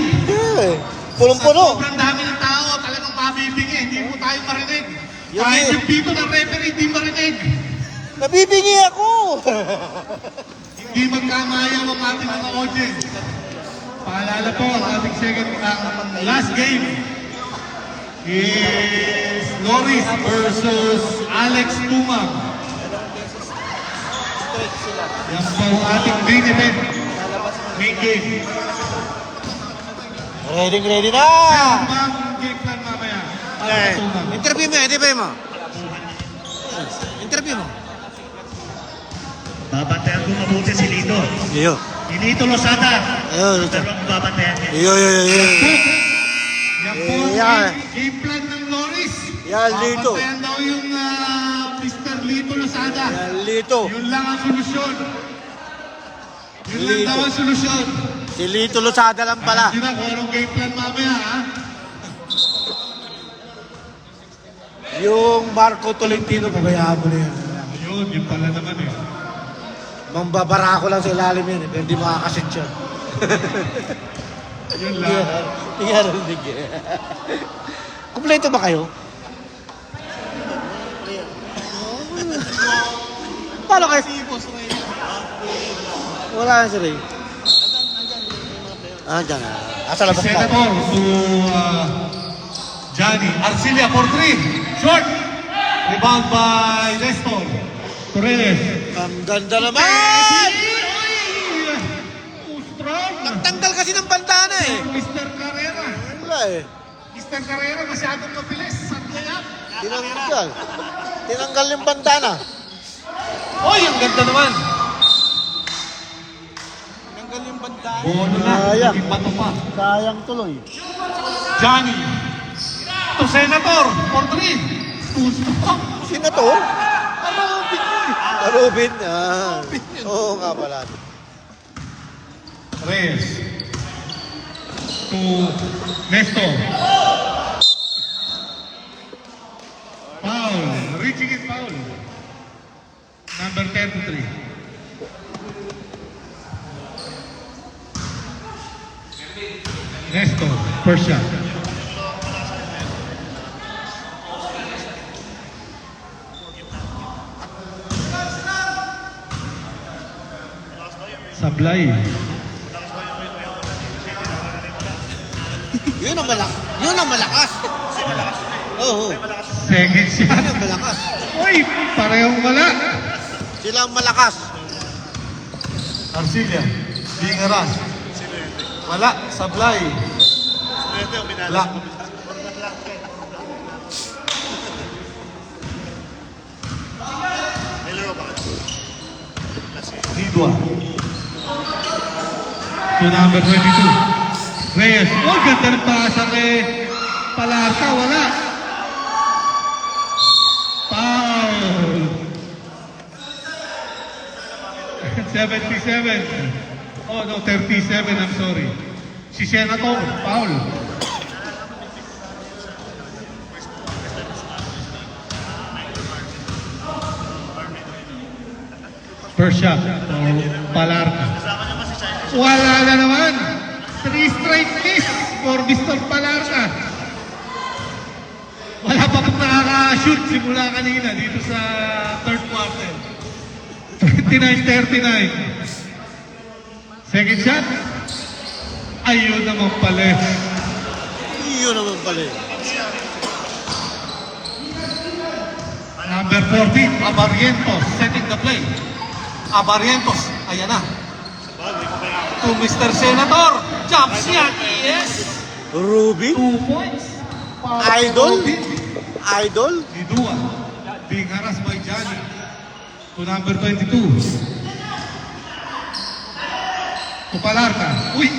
[SPEAKER 2] Punong-puno.
[SPEAKER 1] Sobrang dami ng tao, talagang mabibingi. Hindi po tayo marinig.
[SPEAKER 2] Yun
[SPEAKER 1] Kahit
[SPEAKER 2] eh.
[SPEAKER 1] yung dito ng referee, hindi marinig.
[SPEAKER 2] Nabibingi ako!
[SPEAKER 1] Hindi magkamaya ang ating mga audience. Paalala po, ang ating last game is Loris versus Alex Tumang. Yan po ang ating main event. Main game.
[SPEAKER 2] Ready na!
[SPEAKER 1] Ano ba ang game plan mamaya? Alex Tumang.
[SPEAKER 2] Interview mo. Interview mo.
[SPEAKER 5] Babantayan ko mabuti si Lito.
[SPEAKER 2] Iyo.
[SPEAKER 5] Si Lito Losada.
[SPEAKER 2] Ayun,
[SPEAKER 5] Pero ang babantayan niya.
[SPEAKER 2] Iyo.
[SPEAKER 1] Yan po ang
[SPEAKER 2] Yan.
[SPEAKER 1] game plan ng Loris.
[SPEAKER 2] Yan, Lito.
[SPEAKER 1] Papantayan daw yung Mr. Lito Losada.
[SPEAKER 2] Lito.
[SPEAKER 1] Yun lang ang solusyon. Yun lang
[SPEAKER 2] Lito.
[SPEAKER 1] daw ang solusyon.
[SPEAKER 2] Si Lito Losada lang pala.
[SPEAKER 1] Hindi na kung anong game plan mamaya, ha?
[SPEAKER 2] Yung Marco Tolentino, pabayaan mo na yan.
[SPEAKER 1] Ayun, yun pala naman eh.
[SPEAKER 2] Mambabara ko lang sa ilalim yan, pero hindi makakasit siya.
[SPEAKER 1] Yun lang.
[SPEAKER 2] Hindi nga narinig eh. Kumpleto ba kayo? Paano kayo? Wala na si Ray. Diyan na. Asa labas ka?
[SPEAKER 1] Senator to Johnny. Arcilla for 3. Short. Rebound by Nestor. Torres.
[SPEAKER 2] Ang ganda naman!
[SPEAKER 1] Strong.
[SPEAKER 2] Nagtanggal kasi ng bantana eh.
[SPEAKER 1] Mr. Carrera.
[SPEAKER 2] Wala eh.
[SPEAKER 1] Mr. Carrera masyadong mabilis. Santiago.
[SPEAKER 2] Tinanggal yung bantana.
[SPEAKER 1] Oy, ang ganda naman.
[SPEAKER 3] Tanggal yung banda.
[SPEAKER 1] Bono na.
[SPEAKER 2] Sayang.
[SPEAKER 1] Naging bato pa.
[SPEAKER 2] Sayang tuloy.
[SPEAKER 1] Johnny. To Senator for 3.
[SPEAKER 2] Sino to? Robin. Oo nga pala.
[SPEAKER 1] Reyes. To Nestor. Foul. Reaching is foul. Number 10 to 3. Nestor. First shot. Sablay.
[SPEAKER 2] Yun ang malakas. Yun ang malakas. Oo.
[SPEAKER 1] Second
[SPEAKER 2] Yun
[SPEAKER 1] shot.
[SPEAKER 2] ang malakas.
[SPEAKER 1] Uy, parehong wala.
[SPEAKER 2] Sila ang malakas.
[SPEAKER 1] Arcilia. Bingaras. Wala. Sablay. Wala. Lidwa. To number 22. Reyes. Oh, ganda ng pasa kay Palarca. Wala. Foul. 77. Oh no, 37. I'm sorry. Si Senator. Foul. First shot. Palarca. Wala na naman. 3 straight miss for Mr. Palarca. Wala pa pong nakaka-shoot simula kanina dito sa third quarter. 29-39. Second shot. Ayun naman pala.
[SPEAKER 2] Yun naman pala.
[SPEAKER 1] Number 14, Abarientos, setting the play. Abarientos, ayan na. To Mr. Senator, jump shot, yes!
[SPEAKER 2] Ruby?
[SPEAKER 1] 2 points.
[SPEAKER 2] Idol? Idol?
[SPEAKER 1] Lidua, being harassed by Johnny. To number 22. To Palarca. Uy!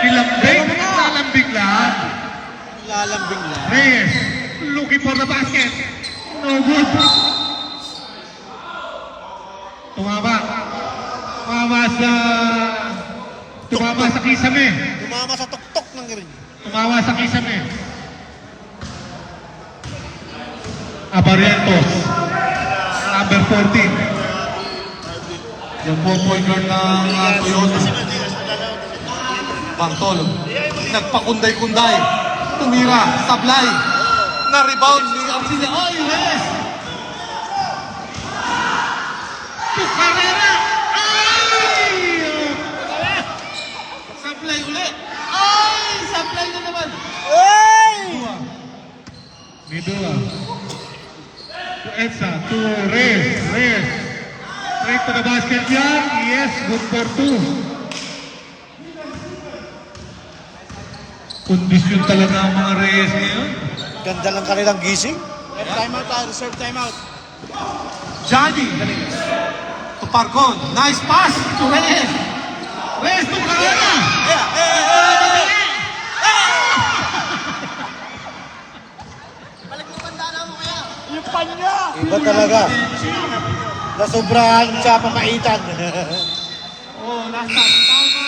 [SPEAKER 1] Nilambing, nalambing lang.
[SPEAKER 2] Lalambing lang.
[SPEAKER 1] Reyes, looking for the basket. No good. Tumama. Tumama sa kisame.
[SPEAKER 2] Tumama sa tuktok ng ring.
[SPEAKER 1] Tumama sa kisame. Abarientos. Number 14. Yung 4-point guard ng Toyota. Bantol. Nagpakunday-kunday. Tumira. Sablay. Na-rebound ni Arcilia. Oh, yes! To Carrera. Ay! Sablay ulit. Ay! Sablay na naman.
[SPEAKER 2] Hey!
[SPEAKER 1] Midua. To Edsa. To Reyes. Reyes. Straight to the basket yan. Yes, good for 2. Kondisyon talaga ang mga Reyes ngayon.
[SPEAKER 2] Ganda lang kanilang gising.
[SPEAKER 3] Timeout tayo, reserve timeout.
[SPEAKER 1] Johnny. To Parcon. Nice pass to Reyes. Reyes to Carrera.
[SPEAKER 3] Yung panya!
[SPEAKER 2] Iba talaga. Nasobrahan siya papaitan.
[SPEAKER 1] Oh, last time. Tama.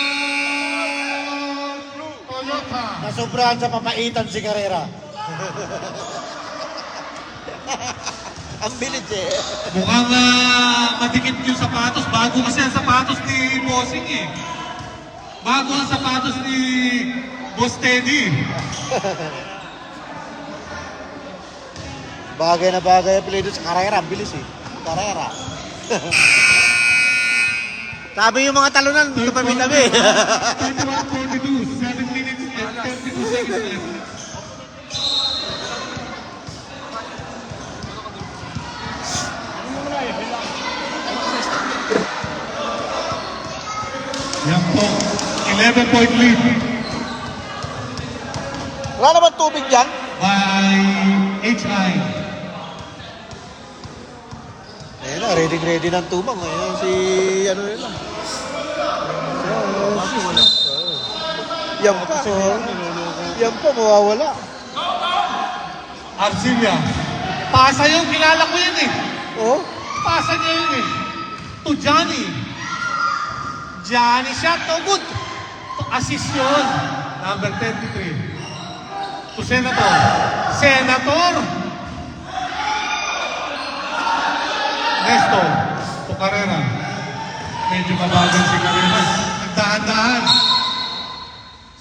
[SPEAKER 1] Toyota.
[SPEAKER 2] Nasobrahan sa papaitan si Carrera. Ang bilis eh.
[SPEAKER 1] Mukhang madikit yung sapatos. Bago kasi ang sapatos ni Bossing eh. Bago ang sapatos ni Boss Teddy.
[SPEAKER 2] Bagay na bagay ang play doon sa Carrera. Ang bilis eh. Carrera. Sabi yung mga talunan, tabi-tabi.
[SPEAKER 1] 31-42, 7 minutes and 32 seconds left. Yan po, 11-point lead
[SPEAKER 2] Wala naman tubig dyan.
[SPEAKER 1] by HI.
[SPEAKER 2] Ayun na, ready ng tumang. Ayun si, ano yun lang. Yan pa. Yan pa, mawawala.
[SPEAKER 1] Arcilla. Pasa yun, kilala ko yan eh.
[SPEAKER 2] Oh?
[SPEAKER 1] Pasa niya yun eh. To Johnny. Johnny shot, no good. To assist yun. Number 33. To Senator. Senator. Nesto. To Carrera. Medyo mabagal si Carrera. Nagdahan-dahan.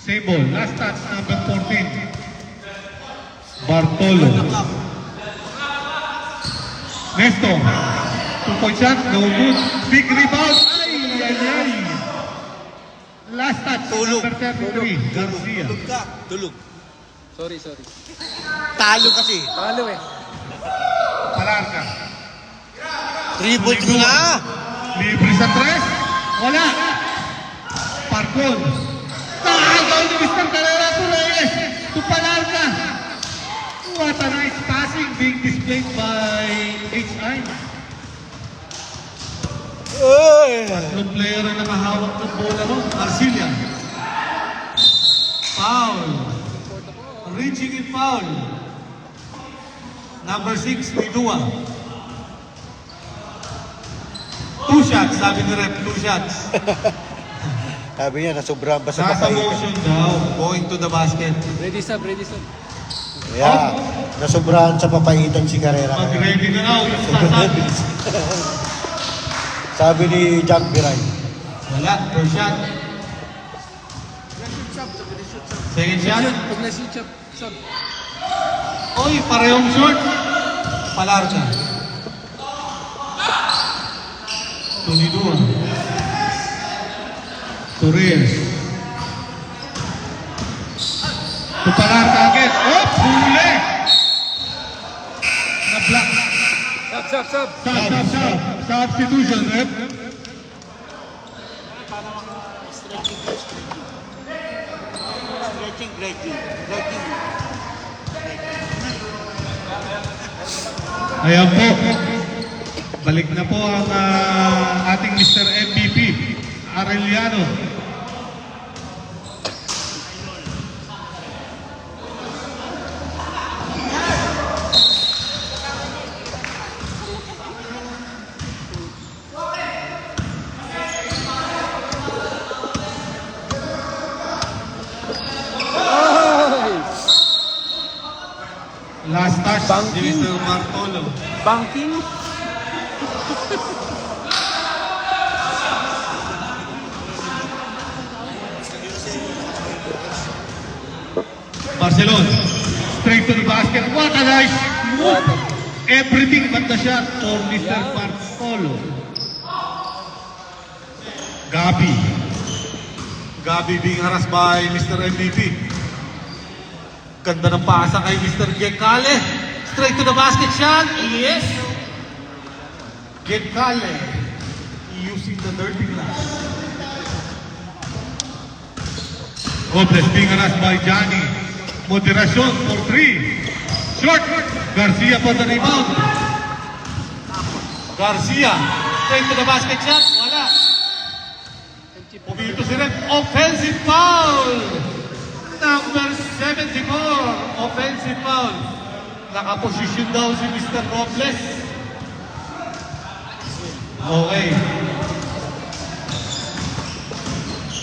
[SPEAKER 1] Same ball. Last touch, number 14. Bartolo. Nesto. 2-point shot, no good. Big rebound. Ay. Last touch, number 33. Garcia.
[SPEAKER 2] Tulog.
[SPEAKER 4] Sorry.
[SPEAKER 2] Talo kasi.
[SPEAKER 4] Talo eh.
[SPEAKER 1] Palarca.
[SPEAKER 2] 3 points ko na.
[SPEAKER 1] Libre sa tres. Wala. Parkon. Nakagaw ni Mr. Carrera to Reyes. To Palarca. What a nice passing being displayed by HI. Tatlong player ang nakahawak ng bola ron. Arcilla. Foul. Reaching in foul. Number 6, Lidua. 2 shots, sabi ni Rep, 2 shots.
[SPEAKER 2] Sabi niya, nasobrahan ba sa
[SPEAKER 1] Nasa
[SPEAKER 2] papaitan?
[SPEAKER 1] motion daw, going to the basket.
[SPEAKER 4] Ready sub.
[SPEAKER 2] Yeah, nasobrahan sa papaitan si Carrera.
[SPEAKER 1] Mag-ready na raw yung sasabi.
[SPEAKER 2] Sabi ni Jack Biray.
[SPEAKER 1] Wala, first shot. Second shot.
[SPEAKER 4] Pag na-shoot sub.
[SPEAKER 1] Oy, parehong short. Palarca. Tulidua. Torres. To Palarca again. Oh, huli! Na-block.
[SPEAKER 4] Sub.
[SPEAKER 1] Substitution, Rep.
[SPEAKER 3] Stretching.
[SPEAKER 1] Ayan po. Balik na po ang ating Mr. MVP, Arellano. Last touch, si Mr. Bartolo.
[SPEAKER 4] Banking.
[SPEAKER 1] Barcelona, straight to the basket. What a nice move. Everything but the shot for Mr. Bartolo. Gabi being harassed by Mr. MVP. Ganda ng pasa kay Mr. Gekale. Straight to the basket shot. Yes. Gekale using the dirty glass. Robles being harassed by Johnny. Moderasyon for 3. Short. Garcia for the rebound. Garcia. Straight to the basket shot. Wala. Pumito si Red. Offensive foul. Number 74. Offensive foul. Nakaposisyon daw si Mr. Robles. Okay.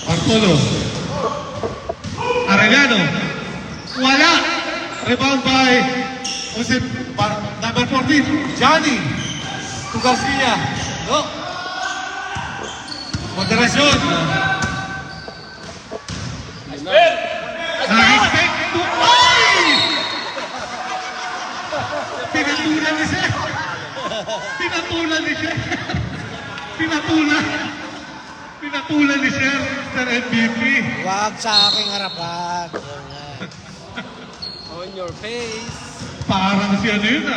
[SPEAKER 1] Bartolo. Arellano. Wala. Rebound by number 14. Johnny. To Garcia. No. Moderasyon. Nakikip to ay! Pinatulan ni siya. Pinatulan ni siya, Mr. MVP.
[SPEAKER 2] Wag sa aking harapan.
[SPEAKER 4] On your face.
[SPEAKER 1] Parang si ano yun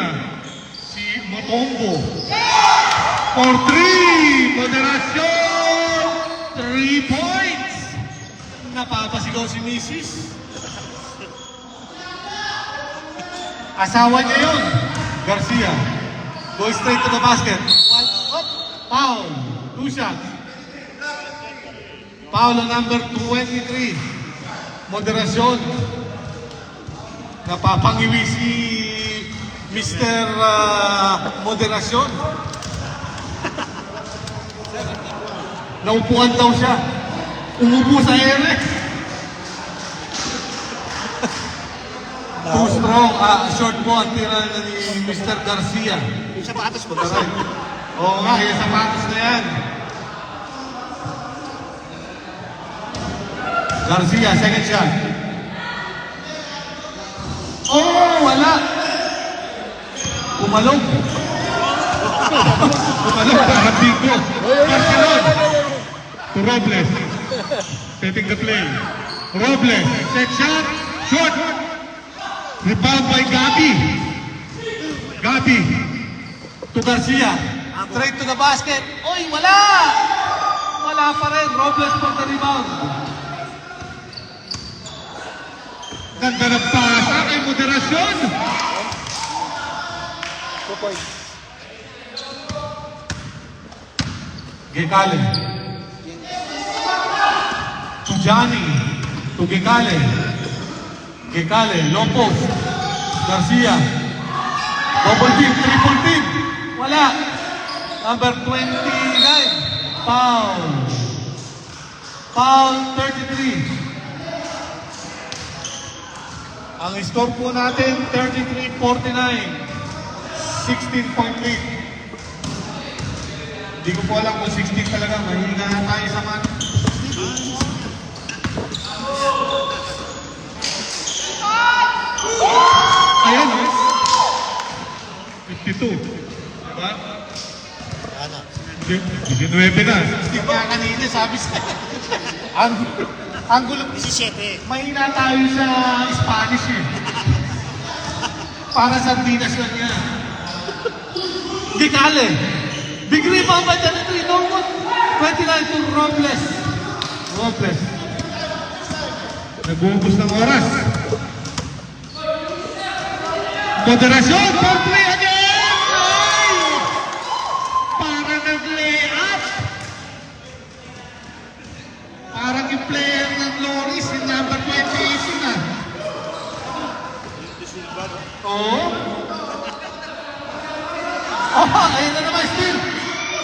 [SPEAKER 1] si Motombo. For 3! Moderasyon! 3 points! Napapasigaw si Mrs. Asawa niya yun. Garcia. Go straight to the basket. One up. Foul. 2 shots. Foul on number 23. Moderasyon. Napapangiwi si Mr. Moderasyon. Naupuan daw siya. Umupo sa ere. Too strong. Short po ang tira ni Mr. Garcia.
[SPEAKER 2] Yung sapatos mo, basta.
[SPEAKER 1] Oo nga, yung sapatos na yan. Garcia, second shot. Oh, wala. Umalog. Umalog, parang bigo. Barcelon. To Robles. Setting the play. Robles, set shot. Shot. Rebound by Gabi. Gabi. To Garcia. Straight to the basket. Oy, wala! Wala pa rin. Robles for the rebound. Ganda ng pasa kay Moderasyon. Gekale. To Johnny. To Gekale. Gekale. Low post. Garcia. Double team. Triple team. Wala. Number 29. Foul. Foul 33. Ang score po natin, 33-49. 16-point lead. Hindi ko po alam kung 16 talaga. Mahihinga na tayo sa man. Ayan, eh. 52. Diba?
[SPEAKER 2] Ano?
[SPEAKER 1] 19 na.
[SPEAKER 3] Di ba kanina sabi sa...
[SPEAKER 1] Ang gulo.
[SPEAKER 2] 17.
[SPEAKER 1] Mahina tayo sa Spanish eh. Para sa dinasyon niya. Gicale. Big rebound by Janitri. No one. 29 to Robles. Robles. Nag-uubos ng oras. Moderasyon. For three again. Ay! Para nag-lay up. Parang yung player ng Loris, yung number 28 na. Oo. Oh, ayun na naman, Steve.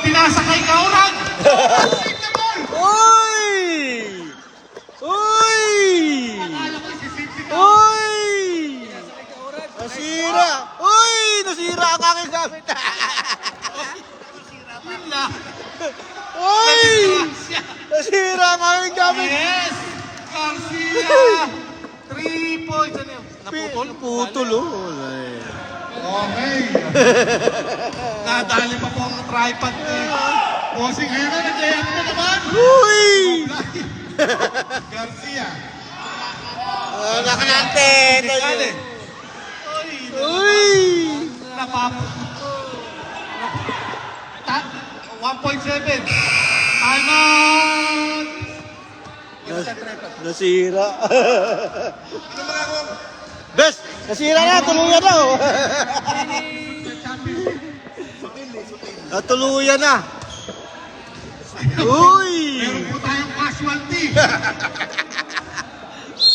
[SPEAKER 1] Pinasakay ka orang.
[SPEAKER 3] Uy! Uy!
[SPEAKER 1] Akala ko isisipin ka.
[SPEAKER 3] Uy! Nasira! Uy! Nasira ang aking gamit!
[SPEAKER 1] Yun lang.
[SPEAKER 3] Uy!
[SPEAKER 1] Garcia.
[SPEAKER 3] Nasira ang aking gamit!
[SPEAKER 1] Yes! Garcia! 3 points. Ano yun? Naputol?
[SPEAKER 3] Naputol, oh.
[SPEAKER 1] Okay. Nadali pa po ang tripod ni Bossing. Ayun na, nag-layup na naman.
[SPEAKER 3] Uy!
[SPEAKER 1] Garcia.
[SPEAKER 3] Nakanante!
[SPEAKER 1] Gicale.
[SPEAKER 3] Uy!
[SPEAKER 1] Napap... 1.7. Time out!
[SPEAKER 3] Nasira. Bes! Nasira na! Tuluyan na! Oh. Tuluyan na! Uy!
[SPEAKER 1] Meron po tayong casualty.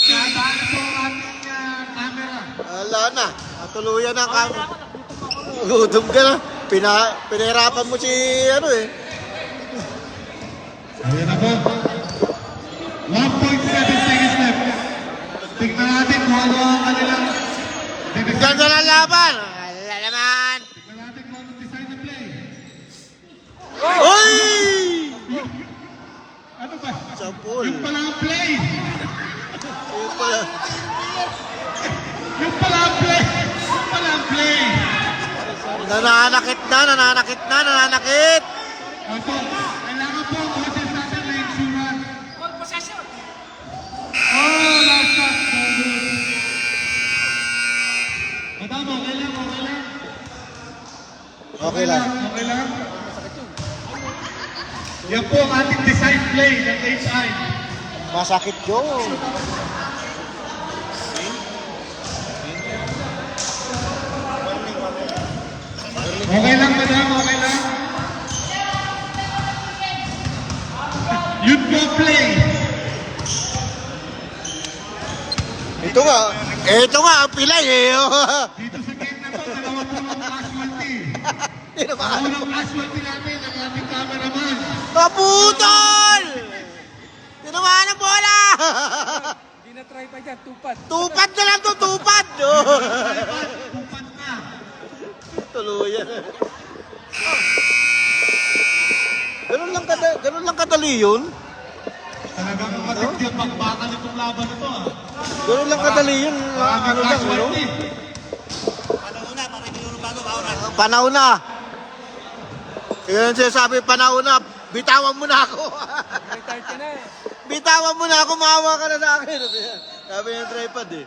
[SPEAKER 1] Nadali po ang ating camera.
[SPEAKER 3] Wala na. Tuluyan na ang kamo. Gutom ka na. Pinahirapan mo si ano eh.
[SPEAKER 1] Ayan na po. 1.7 seconds left. Tingnan natin kung ano ang kanilang...
[SPEAKER 3] Ganda na laban! Wala naman!
[SPEAKER 1] Tingnan natin kung ano design na play.
[SPEAKER 3] Uy!
[SPEAKER 1] Ano ba?
[SPEAKER 3] Sampol.
[SPEAKER 1] Yung pala ang play.
[SPEAKER 3] Yung pala.
[SPEAKER 1] Yung pala ang play. Yung pala ang play.
[SPEAKER 3] Nananakit na, nananakit na, nananakit!
[SPEAKER 1] Opo, kailangan po ang coaches natin na insurance. Oh, last shot. So good. Madam, okay lang, okay lang.
[SPEAKER 3] Okay lang.
[SPEAKER 1] Okay lang. Yan po ang ating design play ng HI.
[SPEAKER 3] Masakit yun.
[SPEAKER 1] Okay lang, madam, okay lang. Yun po play.
[SPEAKER 3] Ito nga, ang pilay eh.
[SPEAKER 1] Dito sa game na to, dalawa po ang casualty.
[SPEAKER 3] Tinamaan.
[SPEAKER 1] Ang unang casualty namin, ang ating cameraman.
[SPEAKER 3] Kaputol! Tinamaan ang bola!
[SPEAKER 4] Hindi na try pa dyan, tupad.
[SPEAKER 3] Tupad na lang to, tupad!
[SPEAKER 1] Tupad na.
[SPEAKER 3] Tuluyan. Ganun lang kadali yun.
[SPEAKER 1] Talagang matindi ang bakbakan itong laban na to.
[SPEAKER 3] Ganun lang kadali yun.
[SPEAKER 1] Maraming
[SPEAKER 3] Ano lang, ano?
[SPEAKER 1] casualty.
[SPEAKER 3] Panahon na. Yan siya sabi, panahon na. Bitawan mo na ako.
[SPEAKER 4] Retired ka na eh.
[SPEAKER 3] Bitawan mo na ako, maawa ka na sa akin. Sabi ng tripod eh.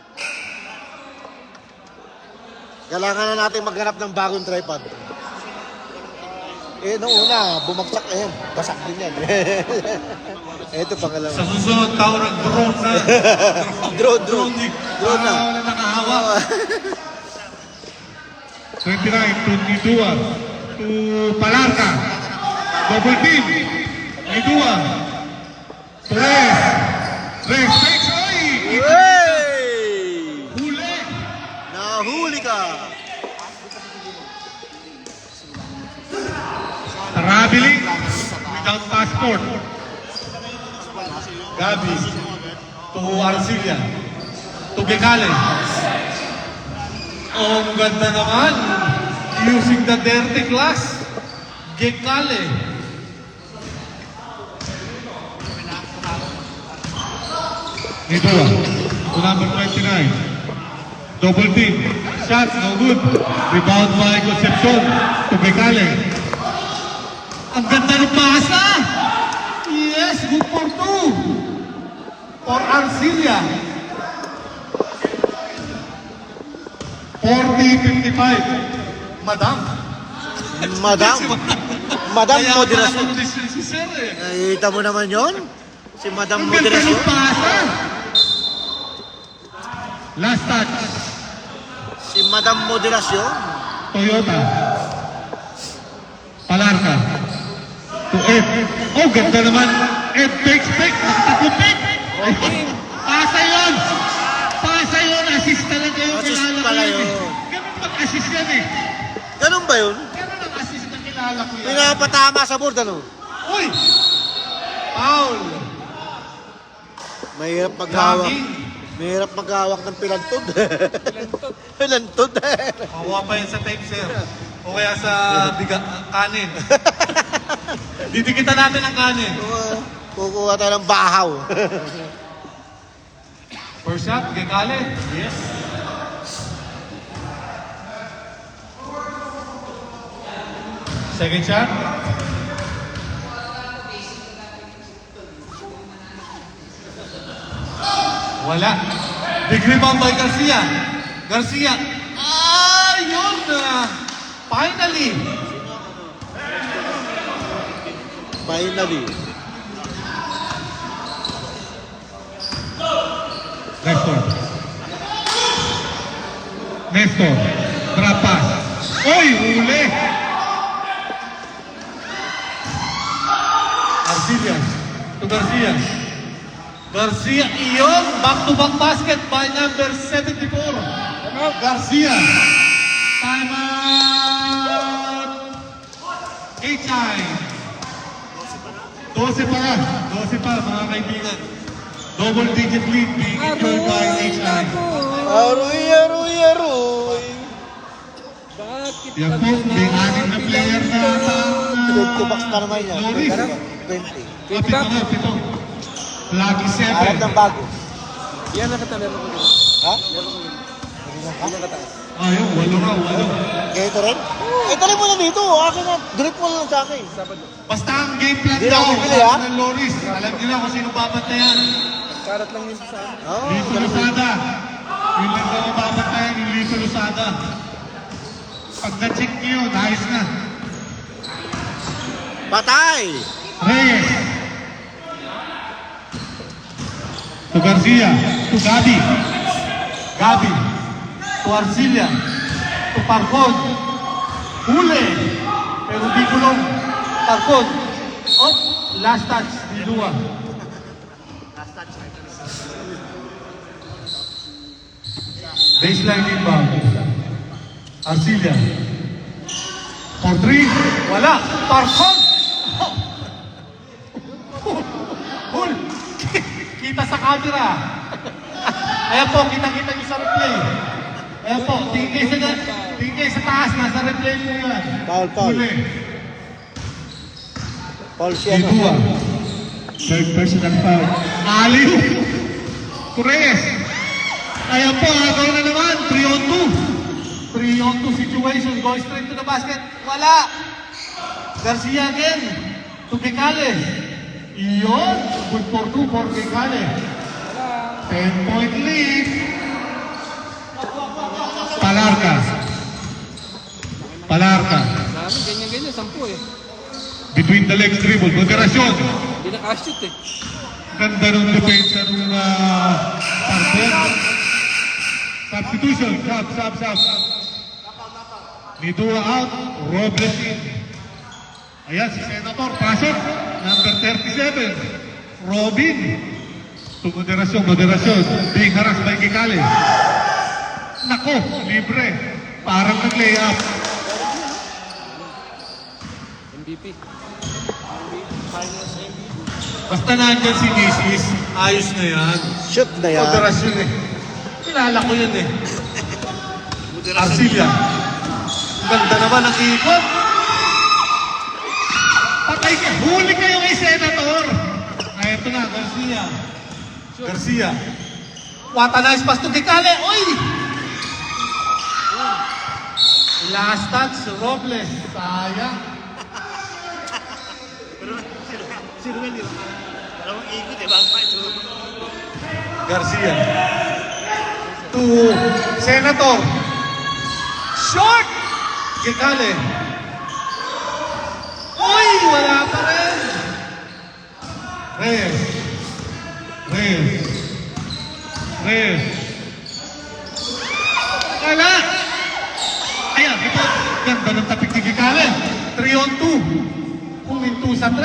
[SPEAKER 3] Kailangan na natin maghanap ng bagong tripod. Eh, noong una, bumagsak eh. Basak din yan. Ito pangalawa.
[SPEAKER 1] Sa susunod, tao nag-drone na.
[SPEAKER 3] Drone na.
[SPEAKER 1] Wala nakahawak. 29 to Nidua. To Palarca. Double team. Nidua. Tres. Takes. Oy!
[SPEAKER 3] Hey!
[SPEAKER 1] Huli.
[SPEAKER 3] Nahuli ka.
[SPEAKER 1] Traveling without passport. Gabi to Arcilla to Becale. Oh, ang ganda naman. Using the dirty glass. Becale. Nidua to number 29. Double team. Shots, no good. Rebound by Concepcion to Becale. Ang ganda ng pasa! Yes, good for two. For Arcilla. 40-55. Madam.
[SPEAKER 3] Madam
[SPEAKER 1] Kaya
[SPEAKER 3] Moderasyon.
[SPEAKER 1] pala si Sir eh.
[SPEAKER 3] Nakita mo naman yon? Si Madam
[SPEAKER 1] Ang ganda
[SPEAKER 3] Moderasyon.
[SPEAKER 1] ng pasa! Last touch.
[SPEAKER 3] Si Madam Moderasyon.
[SPEAKER 1] Toyota. Palarca. To Ed. Oh, ganda naman. Ed takes pick. Tatlong pick. Pasa yun. Pasa yun. Assist talaga yun.
[SPEAKER 3] Assist
[SPEAKER 1] Kilala ko
[SPEAKER 3] pala
[SPEAKER 1] yun eh.
[SPEAKER 3] yun.
[SPEAKER 1] Ganun pag-assist yan eh.
[SPEAKER 3] Ganun ba yun?
[SPEAKER 1] Ganun ang assist na kilala ko yan.
[SPEAKER 3] Pinapatama sa board, ano?
[SPEAKER 1] Uy! Foul.
[SPEAKER 3] Mahirap maghawak.
[SPEAKER 1] Jogging.
[SPEAKER 3] Mahirap maghawak ng pilantod.
[SPEAKER 4] Lantot.
[SPEAKER 3] Pilantod.
[SPEAKER 1] Makuha pa yan sa tape, sir. O kaya sa kanin. Didikitan natin ang kanin.
[SPEAKER 3] Kukuha tayo ng bahaw.
[SPEAKER 1] First shot, Gekale. Yes. Second shot. Wala. Big rebound by Garcia. Garcia. Yun na. Finally.
[SPEAKER 3] Finally.
[SPEAKER 1] Nestor. Drop pass. Oy, huli. Arcilla. To Garcia. Garcia, iyon. Back-to-back basket by number 74. Garcia. Time out. H.I. 12 pa. 12 pa, mga kaibigan. Double digit lead being enjoyed by H.I.
[SPEAKER 3] Aroy.
[SPEAKER 4] Bakit
[SPEAKER 1] Yan po, may anim na player na
[SPEAKER 3] 20 bucks pa naman yan.
[SPEAKER 1] Loris.
[SPEAKER 3] 20.
[SPEAKER 1] Pito. Lucky
[SPEAKER 3] Alam
[SPEAKER 1] 7.
[SPEAKER 3] ng bago.
[SPEAKER 4] Yan nakatalero ko din.
[SPEAKER 3] Ha?
[SPEAKER 1] Ayun, walo.
[SPEAKER 3] Ganito rin? Eh, dali mo na dito. Akin na. Drip mo lang sa akin.
[SPEAKER 1] Basta ang game plan
[SPEAKER 3] Di na
[SPEAKER 1] daw,
[SPEAKER 3] ako bibili, ha?
[SPEAKER 1] ng Loris. Alam niyo na kung sino babantayan.
[SPEAKER 4] Karat lang yun sa amin.
[SPEAKER 3] Oh,
[SPEAKER 1] Lito Luzada. Yun lang daw ang babantayan, yung Lito Luzada. Pag na-check niyo, ayos na.
[SPEAKER 3] patay.
[SPEAKER 1] Reyes. To Garcia. To Gabi. To Arcilla. To Parcon. Huli. Pero di kulong. Parcon. Oh, last touch. Nidua. Baseline inbound. Arcilla. For 3. Wala. Parson. Hul. Kita sa camera. Ayan po, kita-kita nyo sa replay. Ayan po, tingin kayo sa taas, nasa replay mo yan.
[SPEAKER 3] Foul.
[SPEAKER 1] Huli.
[SPEAKER 3] Paul siya, no?
[SPEAKER 1] Didua. Third personal foul. Aliw. Torres. Ayan po, agaw na naman. 3-on-2. 3-on-2 situation. Going straight to the basket. Wala. Garcia again. To Kekale. Iyon. Good for 2 for Kekale. 10-point lead. Palarca.
[SPEAKER 4] Sa amin, ganyan-ganyan, 10 eh.
[SPEAKER 1] Between the legs dribble. Moderasyon.
[SPEAKER 4] Hindi nakashoot eh.
[SPEAKER 1] Ganda ng depensa ng Parson. Substitution. Sub. Nidua out. Robles in. Ayan, si Senator. Pasok. Number 37. Robin. To moderasyon. Being harassed by Kekale. Nako, libre. Parang nag-layup.
[SPEAKER 4] MVP.
[SPEAKER 1] Basta nandyan si Mrs. Ayos na yan.
[SPEAKER 3] Shoot na yan.
[SPEAKER 1] Moderasyon eh. Kilala ko yun eh. Arcilla. Ganda naman ang ikot. Patay ka. Huli kayo kay Senator. Ay, ito na. Garcia. What a nice pass to Kekale. Oy! Last touch, Robles. Sayang. Garcia. To Senator. Short! Kekale. Uy! Wala pa rin. Reyes. Wala! Ayan, ito. Ganda ng tapik ni Kekale. 3-on-2. Puminto sa 3.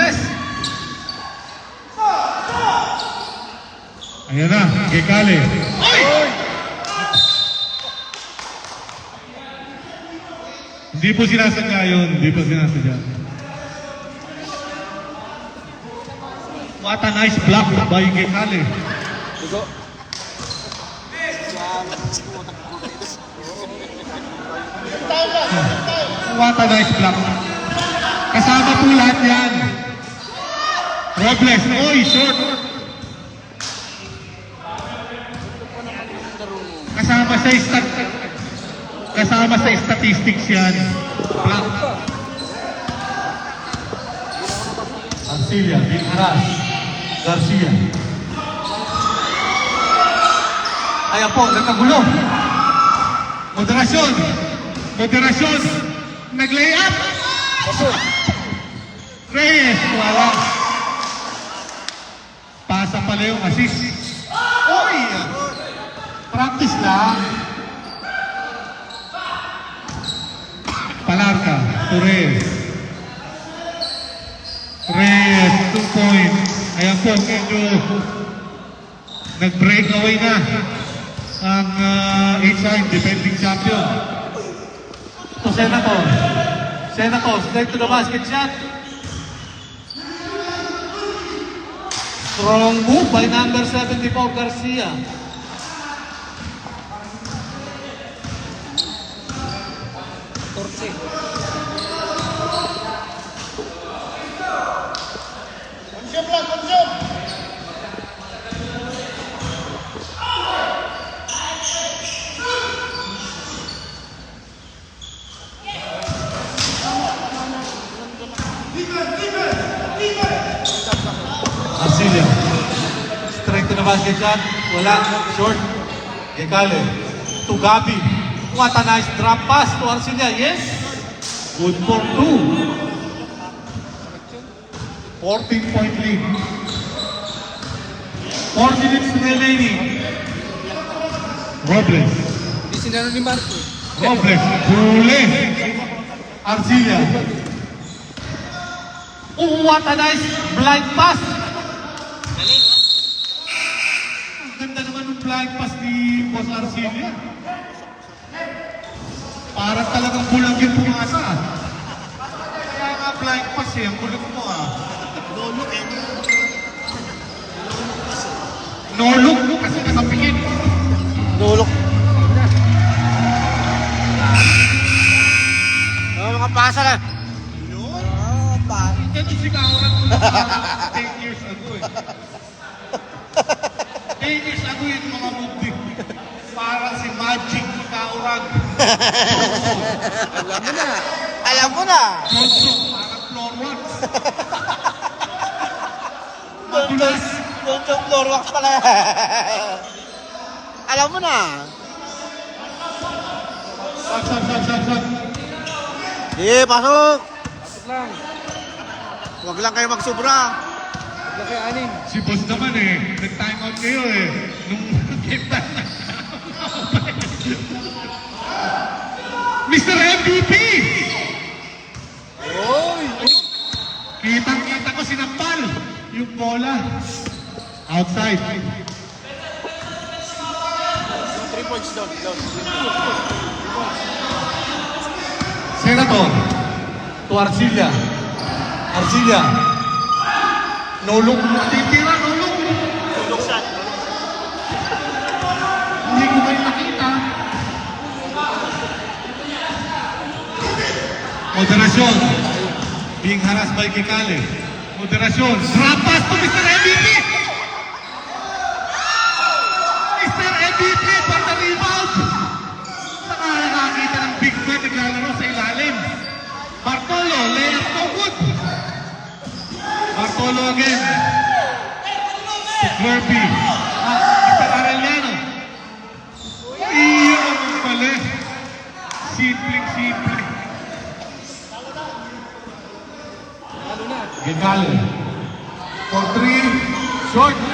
[SPEAKER 1] Ayan na, Kekale. Oy! Hindi po sinasadya yun. What a nice block by Kekale.
[SPEAKER 4] Tugo.
[SPEAKER 1] What a nice block. Kasama po lahat yan. Robles, oy, short. Kasama sa statistics yan. Block. Arcilla, Bilharas, Garcia. Ayan po, nagkagulo. Moderasyon. Nag-lay up. Reyes, wala. Pasa pala yung assist. Uy! Practice lang. Palarca, Torres. Reyes, 2 points. Ayan po, medyo nag-break away na ang H-Side defending champion. To Senator, straight to the basket shot. Strong move by number 74, Garcia.
[SPEAKER 4] Torce.
[SPEAKER 1] Arcilla. Straight to the basket shot. Wala. Short. Kekale. To Gabi. What a nice drop pass to Arcilla. Yes. Good for 2. 14-point lead. 4 minutes remaining. Robles.
[SPEAKER 4] Hindi sinano ni Marco.
[SPEAKER 1] Robles. Huli. Arcilla. Oh, what a nice blind pass. Ang ganda naman ng blind pass ni Boss Arcilla. Parang talagang bulag yung pumasa. Kaya nga blind pass eh, ang bulag mo ah.
[SPEAKER 2] No look eh.
[SPEAKER 1] No look kasi nakapikit.
[SPEAKER 3] Nulok. Mga pasa na.
[SPEAKER 1] Ito si Kaurag ko na 10 years ago eh. 10 years ago yung mga movie. Parang si Magic ni Kaurag.
[SPEAKER 4] Alam mo na.
[SPEAKER 3] Alam mo na.
[SPEAKER 1] Johnson, parang floor wax. Madulas.
[SPEAKER 3] Yung floor wax pala. Alam mo na.
[SPEAKER 1] Sag.
[SPEAKER 3] Pasok.
[SPEAKER 4] Pasok lang.
[SPEAKER 3] Huwag lang kayo magsubra.
[SPEAKER 4] Huwag lang kayo anin.
[SPEAKER 1] Si boss naman eh, nag-time out kayo eh. Nung kita na. Mr. MVP!
[SPEAKER 4] Oy!
[SPEAKER 1] Kitang-kita ko sinampal yung bola. Outside.
[SPEAKER 3] 3 points down.
[SPEAKER 1] Senator to Arcilla. Arcilla. No look. Titira, no look.
[SPEAKER 3] Tulog shot.
[SPEAKER 1] Hindi ko kayo nakita. Moderasyon. Being harassed by Kikale. Moderasyon. Drop pass to Mr. MVP. Mr. MVP for the rebound. Saka nakakita ng big man naglalaro sa ilalim. Bartolo, layup no good. Bartolo again. To Quirby. Mr. Arellano. Iyon ang mali. Simple.
[SPEAKER 4] Lalo na.
[SPEAKER 1] Gigale. For 3. Short.
[SPEAKER 4] Lalo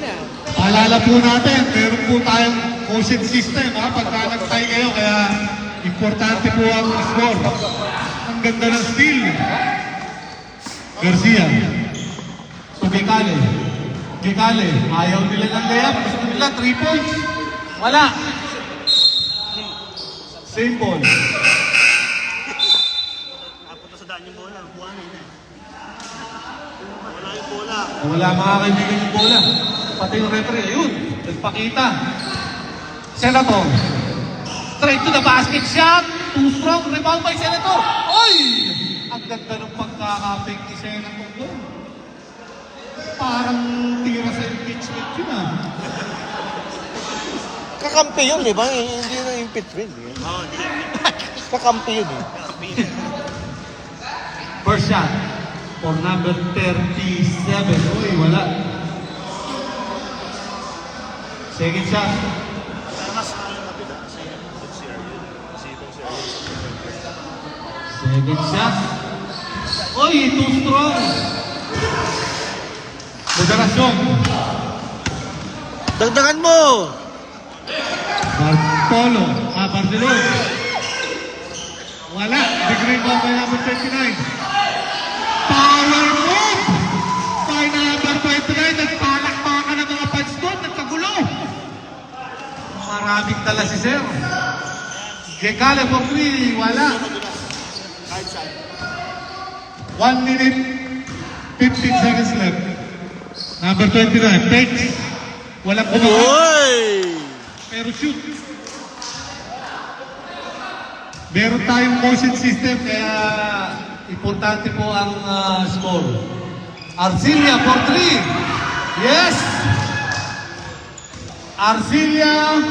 [SPEAKER 4] na.
[SPEAKER 1] Paalala po natin, meron po tayong motion system ha, pagka nag-tie kayo, kaya importante po ang score. Ang ganda ng steal. Garcia. So Gigale. Gigale. Ayaw nila ng layup. Gusto nila 3 points. Wala. Same ball.
[SPEAKER 3] Napunta sa daan yung bola. Buwan na yun. Wala yung bola.
[SPEAKER 1] Wala mga kaibigan yung bola. Pati yung referee, ayun, nagpakita. Senator. Straight to the basket shot. Too strong. Rebound by Senator. Oy! Ang ganda ng pagkakaping ni Senator doon. Parang tira sa impeachment yun ah.
[SPEAKER 3] Kakampi yun, di ba? Hindi na impeachment. Oo, hindi. Kakampi yun eh.
[SPEAKER 1] First shot for number 37. Uy, wala. Second shot. Second shot. Uy, too strong. Moderasyon.
[SPEAKER 3] Dagdagan mo!
[SPEAKER 1] Bartolo. Barcelon. Wala. Degree ball by number 29. Power move! By number 29. Nagpalakpakan ng mga fans doon. Nagkagulo. Maraming tala si Sir. Gekale for 3. Wala. 1 minute 15 seconds left. Number 29. Takes. Walang kumaka.
[SPEAKER 3] Uy!
[SPEAKER 1] Pero shoot. Meron tayong motion system kaya importante po ang score. Arcilla for 3. Yes! Arcilla,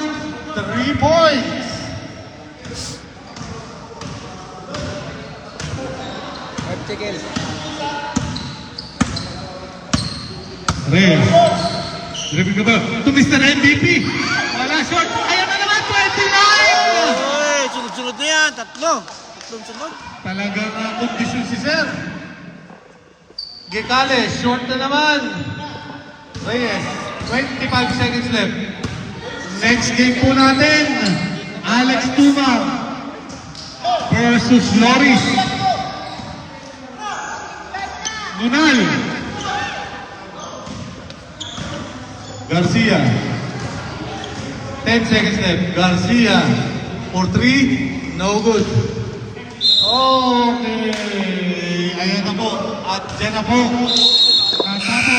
[SPEAKER 1] 3 points.
[SPEAKER 4] Chicken.
[SPEAKER 1] Reyes. Dribbling ka ba? To Mr. MVP. Wala shot. Ayan na naman, 29!
[SPEAKER 3] Uy! Sunod-sunod na yan. Tatlong sunod.
[SPEAKER 1] Talagang kondisyon si Sir. Gekale, short na naman. Reyes, 25 seconds left. Next game po natin, Alex Tumar versus Loris. Nunal. Garcia. 10 seconds left. Garcia for 3. No good. Okay. Ayan na po. At dyan na po. Natapos